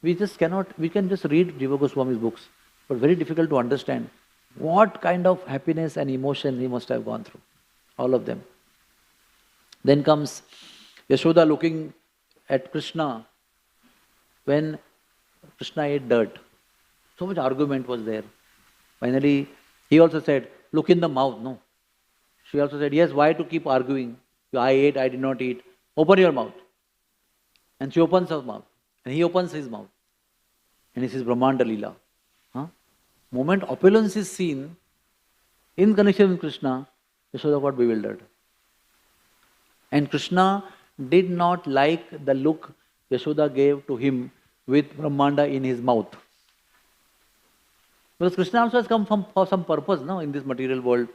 We can just read Jiva Goswami's books, but very difficult to understand what kind of happiness and emotion he must have gone through. All of them. Then comes Yashoda looking at Krishna when Krishna ate dirt. So much argument was there. Finally, he also said, look in the mouth. No. She also said, yes, why to keep arguing? I ate, I did not eat. Open your mouth. And she opens her mouth. And he opens his mouth. And he says, Brahmanda Leela. Moment opulence is seen in connection with Krishna, Yashoda got bewildered. And Krishna did not like the look Yashoda gave to him with Brahmanda in his mouth. Because Krishna also has come for some purpose now in this material world,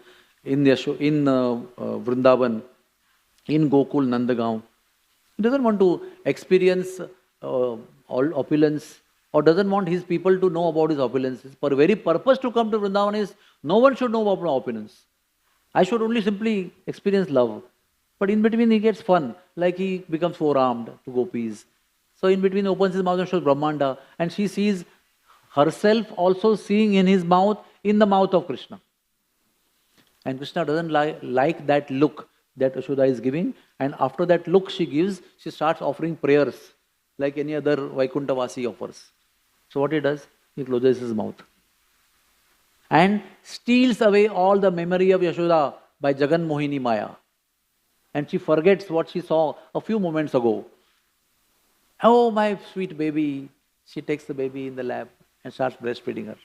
in Vrindavan, in Gokul, Nandagaon. He doesn't want to experience all opulence or doesn't want his people to know about his opulence. His very purpose to come to Vrindavan is no one should know about my opulence. I should only simply experience love. But in between he gets fun, like he becomes four-armed to gopis. So in between he opens his mouth and shows Brahmanda, and she sees herself also seeing in his mouth, in the mouth of Krishna. And Krishna doesn't like that look that Yashoda is giving, and after that look she gives, she starts offering prayers like any other Vaikunthavasi offers. So what he does? He closes his mouth and steals away all the memory of Yashoda by Jagan Mohini Maya. And she forgets what she saw a few moments ago. Oh, my sweet baby. She takes the baby in the lap and starts breastfeeding her.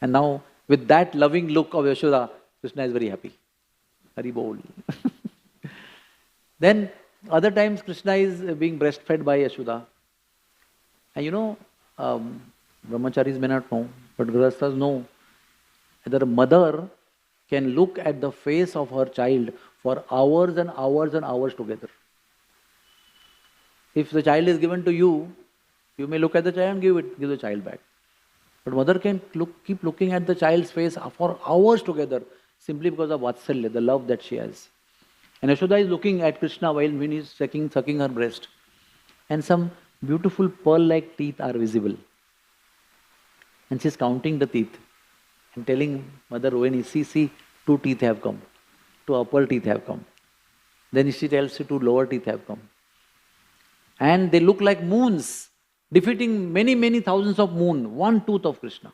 And now, with that loving look of Yashoda, Krishna is very happy. Hari bol. Then, other times, Krishna is being breastfed by Yashoda. And you know, brahmacharis may not know, but grihasthas know that a mother can look at the face of her child for hours and hours and hours together. If the child is given to you, you may look at the child and give the child back. But mother can keep looking at the child's face for hours together simply because of Vatsalya, the love that she has. And Yashoda is looking at Krishna while he is sucking her breast. And some beautiful pearl-like teeth are visible. And she is counting the teeth and telling Mother Rohini, see, 2 teeth have come. 2 upper teeth have come. Then she tells you 2 lower teeth have come. And they look like moons, defeating many, many thousands of moon, 1 tooth of Krishna.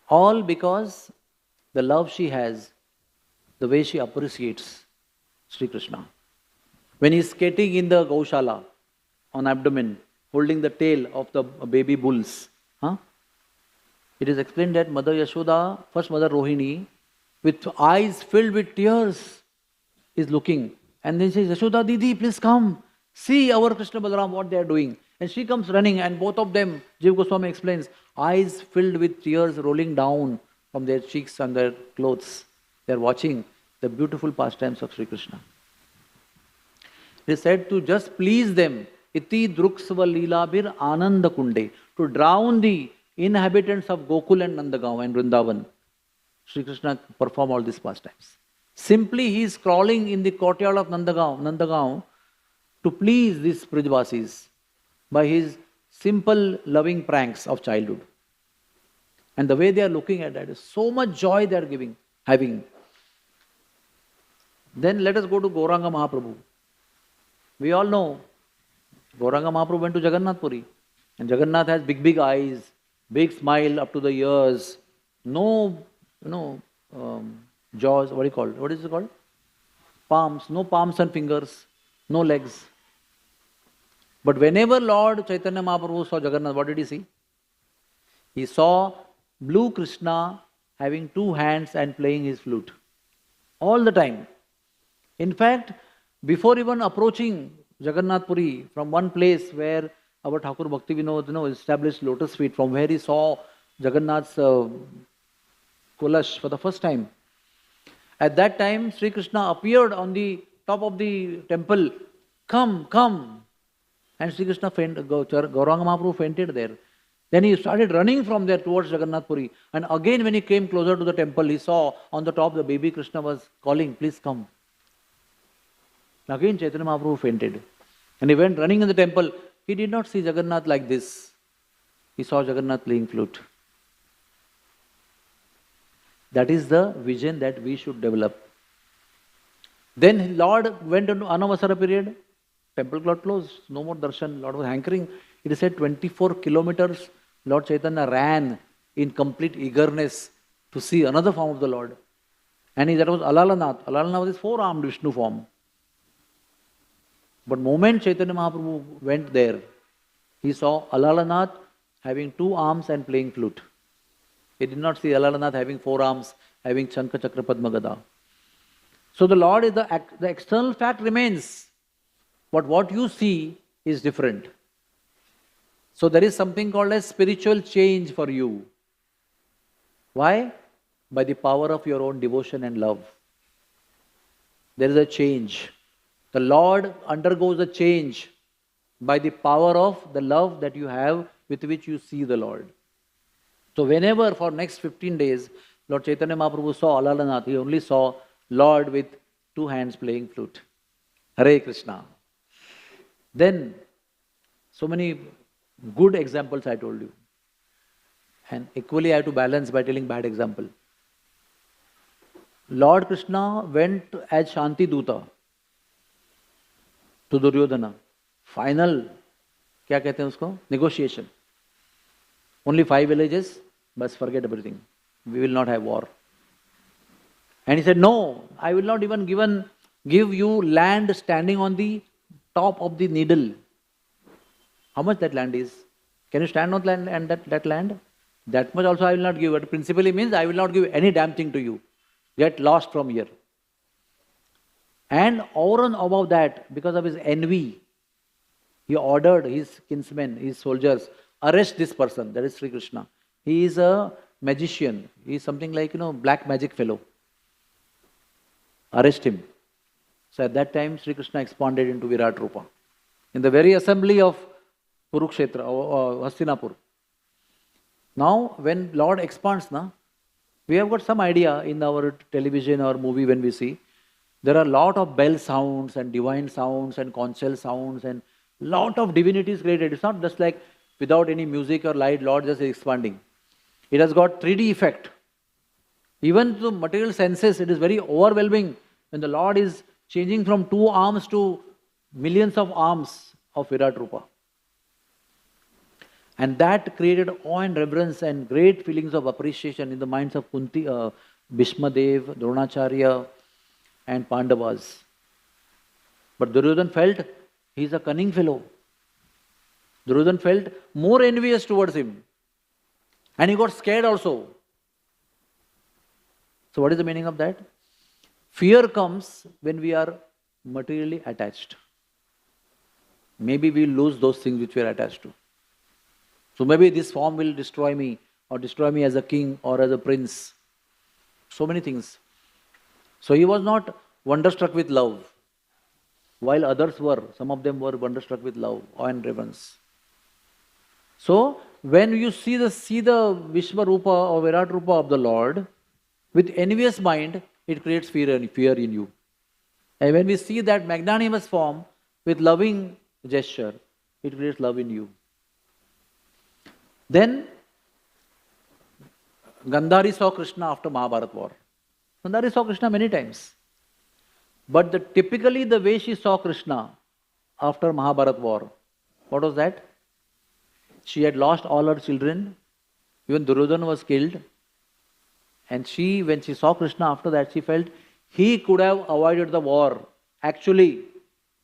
All because the love she has, the way she appreciates Sri Krishna. When he's skating in the Gaushala on abdomen, holding the tail of the baby bulls. Huh? It is explained that Mother Yashoda, first Mother Rohini, with eyes filled with tears, is looking. And then says, Yashoda Didi, please come. See our Krishna Balaram, what they are doing. And she comes running, and both of them, Jiva Goswami explains, eyes filled with tears rolling down from their cheeks and their clothes. They are watching the beautiful pastimes of Sri Krishna. They said to just please them, iti druksva leelabhir ananda kunde, to drown the inhabitants of Gokul and Nandagaon and Vrindavan. Sri Krishna performed all these pastimes. Simply he is crawling in the courtyard of Nandagaon to please these Brijvasis by his simple loving pranks of childhood. And the way they are looking at that is so much joy they are having. Then let us go to Gauranga Mahaprabhu. We all know Gauranga Mahaprabhu went to Jagannath Puri, and Jagannath has big eyes, big smile up to the ears, no, jaws, what is it called? Palms, no palms and fingers, no legs. But whenever Lord Chaitanya Mahaprabhu saw Jagannath, what did he see? He saw blue Krishna having two hands and playing his flute. All the time. In fact, before even approaching Jagannath Puri, from one place where our Thakur Bhakti Vinod established lotus feet, from where he saw Jagannath's Kulash for the first time. At that time, Sri Krishna appeared on the top of the temple. Come, come. And Sri Krishna Gauranga Mahaprabhu fainted there. Then he started running from there towards Jagannath Puri. And again when he came closer to the temple, he saw on the top the baby Krishna was calling, please come. Again Chaitanya Mahaprabhu fainted. And he went running in the temple. He did not see Jagannath like this. He saw Jagannath playing flute. That is the vision that we should develop. Then Lord went into Anavasara period. Temple got closed. No more darshan. Lord was hankering. It is said 24 kilometers Lord Chaitanya ran in complete eagerness to see another form of the Lord. And that was Alalanath. Alalanath was his four-armed Vishnu form. But moment Chaitanya Mahaprabhu went there, he saw Alalanath having two arms and playing flute. He did not see Alalanath having four arms, having Shankha Chakra Padma Gada. So the Lord is the external fact remains, but what you see is different. So there is something called as spiritual change for you. Why? By the power of your own devotion and love. There is a change. The Lord undergoes a change by the power of the love that you have with which you see the Lord. So whenever for next 15 days, Lord Chaitanya Mahaprabhu saw Alalanath, he only saw Lord with two hands playing flute. Hare Krishna. Then, so many good examples I told you. And equally I have to balance by telling bad example. Lord Krishna went as Shanti Duta to Duryodhana. Final, क्या कहते हैं उसको? Negotiation. Only 5 villages, but forget everything. We will not have war. And he said, no, I will not even give you land standing on the top of the needle. How much that land is? Can you stand on land and that land? That much also I will not give. It principally means I will not give any damn thing to you. Get lost from here. And over and above that, because of his envy, he ordered his kinsmen, his soldiers, arrest this person, that is Sri Krishna. He is a magician. He is something like, black magic fellow. Arrest him. So at that time, Sri Krishna expanded into Virat Rupa. In the very assembly of Kurukshetra, or Hastinapur. Now, when Lord expands, we have got some idea in our television or movie when we see. There are a lot of bell sounds and divine sounds and conch shell sounds and lot of divinities created. It's not just like without any music or light, Lord just expanding. It has got 3D effect. Even to material senses, it is very overwhelming when the Lord is changing from 2 arms to millions of arms of Virat Rupa. And that created awe and reverence and great feelings of appreciation in the minds of Kunti, Bhishma Dev, Dronacharya and Pandavas. But Duryodhana felt he is a cunning fellow. Duryodhana felt more envious towards him. And he got scared also. So what is the meaning of that? Fear comes when we are materially attached. Maybe we lose those things which we are attached to. So maybe this form will destroy me, or destroy me as a king or as a prince. So many things. So he was not wonderstruck with love, while others were. Some of them were wonderstruck with love and reverence. So when you see the Vishwarupa or Virat Rupa of the Lord, with envious mind, it creates fear in you. And when we see that magnanimous form with loving gesture, it creates love in you. Then Gandhari saw Krishna after Mahabharata war. Gandhari saw Krishna many times. But typically the way she saw Krishna after Mahabharata war, what was that? She had lost all her children. Even Duryodhana was killed. And when she saw Krishna after that, she felt he could have avoided the war, actually.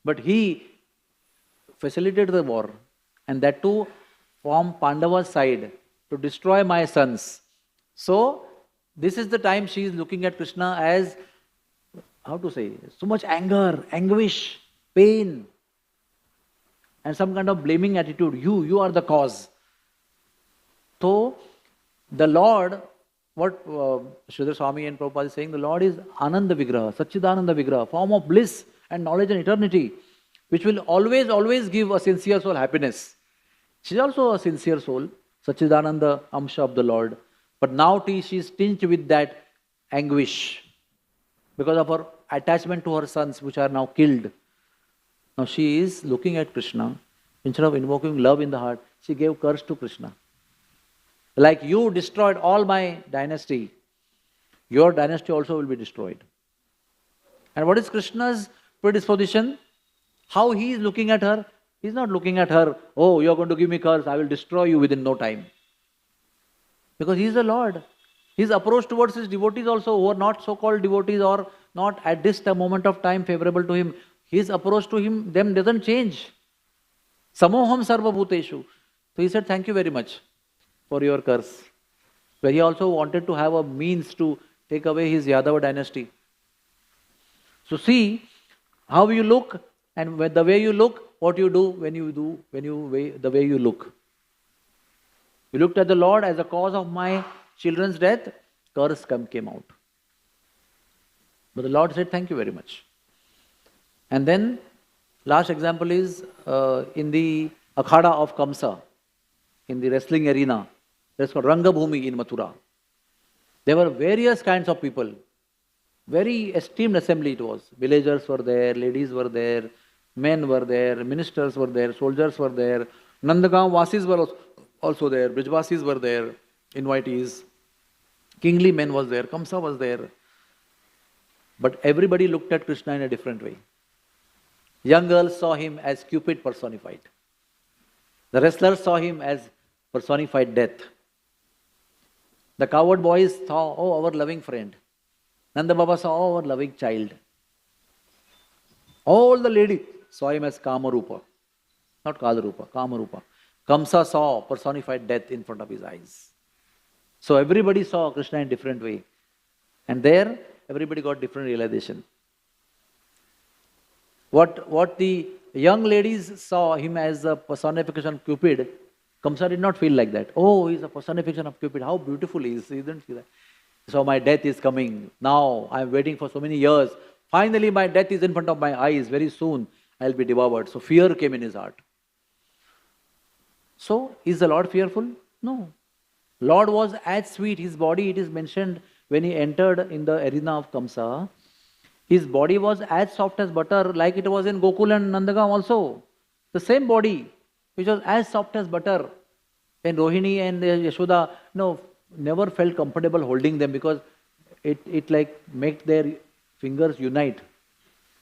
But he facilitated the war. And that too from Pandava's side, to destroy my sons. So, this is the time she is looking at Krishna as, how to say, so much anger, anguish, pain, and some kind of blaming attitude. You are the cause. So, the Lord, what Sridhar Swami and Prabhupada is saying, the Lord is Ananda Vigraha, Satchidananda Vigraha, form of bliss and knowledge and eternity, which will always give a sincere soul happiness. She is also a sincere soul, Satchidananda Amsha of the Lord. But now she is tinged with that anguish because of her attachment to her sons, which are now killed. Now she is looking at Krishna. Instead of invoking love in the heart, she gave curse to Krishna. Like you destroyed all my dynasty, your dynasty also will be destroyed. And what is Krishna's predisposition? How he is looking at her? He is not looking at her, oh, you are going to give me curse, I will destroy you within no time. Because he is the Lord. His approach towards his devotees also, who are not so-called devotees or not at this moment of time favorable to him, his approach to them doesn't change. Samoham sarva bhuteshu. So he said, thank you very much for your curse. But he also wanted to have a means to take away his Yadava dynasty. So see how you look, and the way you look, what you do the way you look. You looked at the Lord as a cause of my children's death, curse came out. But the Lord said, thank you very much. And then, last example is in the Akhada of Kamsa, in the wrestling arena. That's called Rangabhumi in Mathura. There were various kinds of people. Very esteemed assembly it was. Villagers were there, ladies were there, men were there, ministers were there, soldiers were there. Nandagaon Vasis were also there, Brijvasis were there, invitees. Kingly men was there, Kamsa was there. But everybody looked at Krishna in a different way. Young girls saw him as Cupid personified. The wrestlers saw him as personified death. The coward boys saw, oh, our loving friend. Nanda Baba saw, oh, our loving child. All the ladies saw him as Kamarupa. Not Kalarupa, Kamarupa. Kamsa saw personified death in front of his eyes. So everybody saw Krishna in a different way. And there, everybody got different realization. What the young ladies saw him as a personification of Cupid, Kamsa did not feel like that. Oh, he's a personification of Cupid. How beautiful he is. He didn't see that. So my death is coming. Now I am waiting for so many years. Finally my death is in front of my eyes. Very soon I will be devoured. So fear came in his heart. So is the Lord fearful? No. Lord was as sweet. His body, it is mentioned when he entered in the arena of Kamsa, his body was as soft as butter, like it was in Gokul and Nandagaon also. The same body, which was as soft as butter. And Rohini and Yashoda, never felt comfortable holding them, because it like made their fingers unite.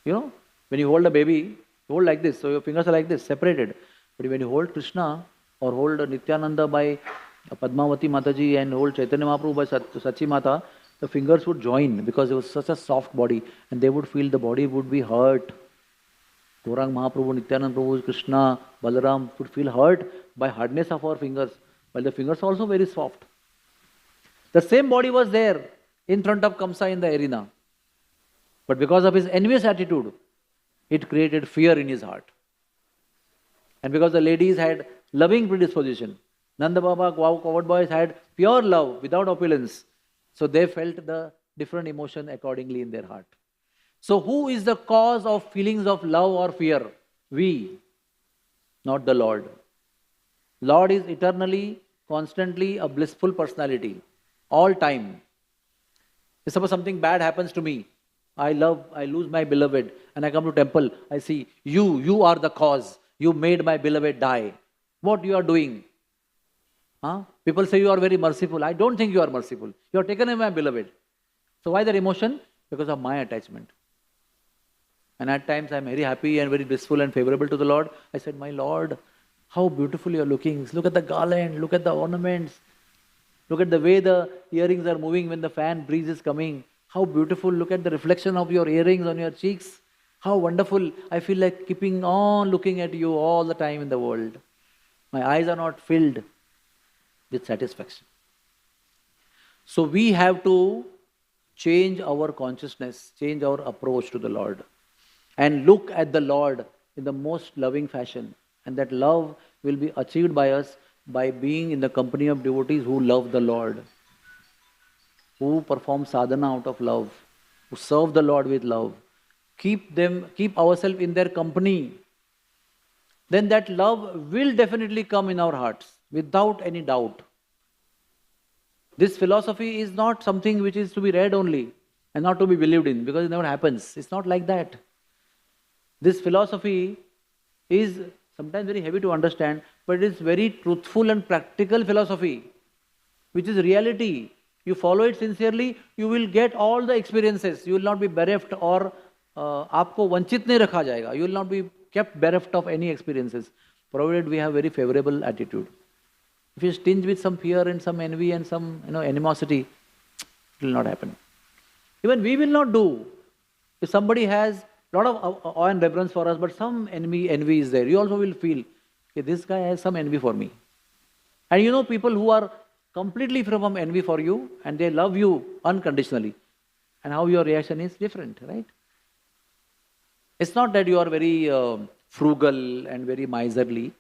When you hold a baby, you hold like this, so your fingers are like this, separated. But when you hold Krishna or hold Nityananda by Padmavati Mataji and hold Chaitanya Mahaprabhu by Sachi Mata, the fingers would join because it was such a soft body, and they would feel the body would be hurt. Gaurang Mahaprabhu, Nityanand Prabhu, Krishna, Balaram could feel hurt by hardness of our fingers, while the fingers are also very soft. The same body was there in front of Kamsa in the arena. But because of his envious attitude, it created fear in his heart. And because the ladies had loving predisposition, Nanda Baba, coward boys had pure love without opulence. So they felt the different emotion accordingly in their heart. So who is the cause of feelings of love or fear? We, not the Lord. Lord is eternally, constantly a blissful personality, all time. If suppose something bad happens to me, I lose my beloved, and I come to temple, I see, you are the cause. You made my beloved die. What you are doing? Huh? People say you are very merciful. I don't think you are merciful. You have taken away my beloved. So why that emotion? Because of my attachment. And at times I am very happy and very blissful and favorable to the Lord. I said, my Lord, how beautiful you are looking. Look at the garland, look at the ornaments. Look at the way the earrings are moving when the fan breeze is coming. How beautiful. Look at the reflection of your earrings on your cheeks. How wonderful. I feel like keeping on looking at you all the time in the world. My eyes are not filled with satisfaction. So we have to change our consciousness, change our approach to the Lord, and look at the Lord in the most loving fashion. And that love will be achieved by us by being in the company of devotees who love the Lord, who perform sadhana out of love, who serve the Lord with love. Keep ourselves in their company. Then that love will definitely come in our hearts without any doubt. This philosophy is not something which is to be read only and not to be believed in, because it never happens. It's not like that. This philosophy is sometimes very heavy to understand, but it is very truthful and practical philosophy, which is reality. You follow it sincerely, you will get all the experiences. You will not be bereft or आपको वंचित नहीं रखा जाएगा. You will not be kept bereft of any experiences, provided we have very favorable attitude. If you stinge with some fear and some envy and some animosity, it will not happen. Even we will not do. If somebody has a lot of awe and reverence for us, but some envy is there, you also will feel, okay, this guy has some envy for me. And people who are completely free from envy for you and they love you unconditionally, and how your reaction is different, right? It's not that you are very frugal and very miserly.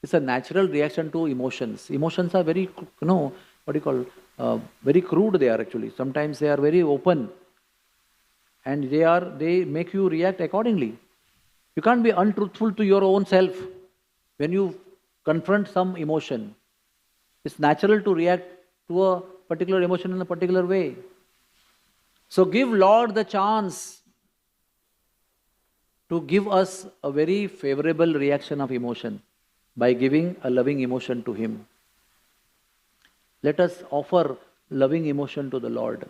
It's a natural reaction to emotions. Emotions are very, very crude they are actually. Sometimes they are very open. And they make you react accordingly. You can't be untruthful to your own self when you confront some emotion. It's natural to react to a particular emotion in a particular way. So give Lord the chance to give us a very favorable reaction of emotion by giving a loving emotion to Him. Let us offer loving emotion to the Lord,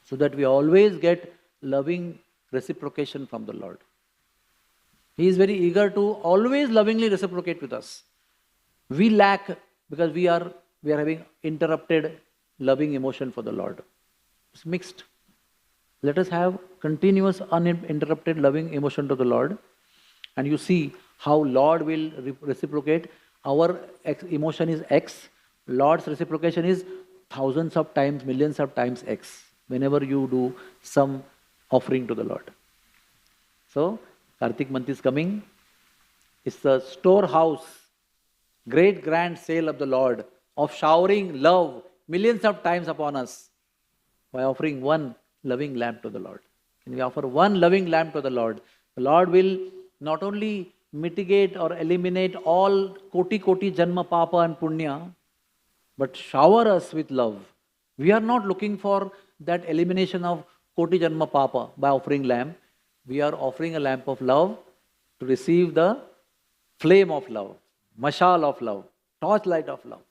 so that we always get loving reciprocation from the Lord. He is very eager to always lovingly reciprocate with us. We lack because we are having interrupted loving emotion for the Lord. It's mixed. Let us have continuous uninterrupted loving emotion to the Lord, and you see how Lord will reciprocate. Our emotion is X. Lord's reciprocation is thousands of times, millions of times X, whenever you do some offering to the Lord. So, Kartik month is coming. It's the storehouse, great grand sale of the Lord, of showering love millions of times upon us by offering one loving lamp to the Lord. When we offer one loving lamp to the Lord will not only mitigate or eliminate all koti janma papa and punya, but shower us with love. We are not looking for that elimination of koti janma papa by offering lamp. We are offering a lamp of love to receive the flame of love, mashal of love, torchlight of love.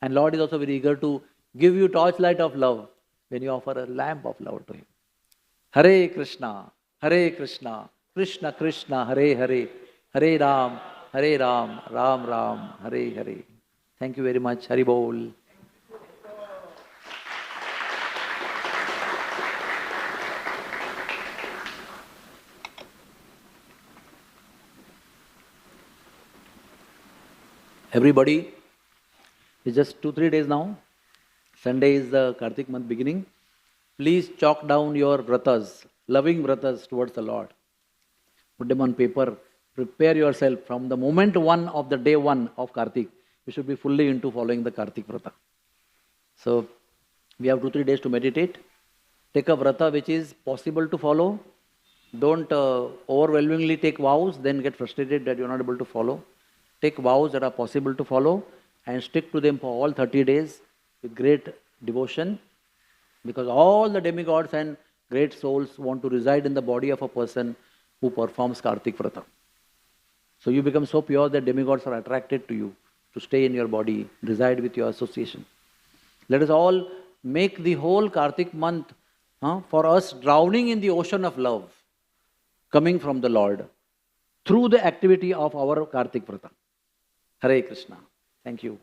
And Lord is also very eager to give you torchlight of love when you offer a lamp of love to Him. Hare Krishna, Krishna Krishna, Hare Hare, Hare Ram, Ram Ram, Hare Hare. Thank you very much. Hari Bol. Everybody, it's just 2-3 days now. Sunday is the Kartik month beginning. Please chalk down your vratas, loving vratas towards the Lord. Put them on paper. Prepare yourself from the moment one of the day one of Kartik. You should be fully into following the Kartik vrata. So we have 2-3 days to meditate. Take a vrata which is possible to follow. Don't overwhelmingly take vows, then get frustrated that you're not able to follow. Take vows that are possible to follow and stick to them for all 30 days with great devotion, because all the demigods and great souls want to reside in the body of a person who performs Kartik Vrata. So you become so pure that demigods are attracted to you, to stay in your body, reside with your association. Let us all make the whole Kartik month for us drowning in the ocean of love coming from the Lord through the activity of our Kartik Vrata. Hare Krishna. Thank you.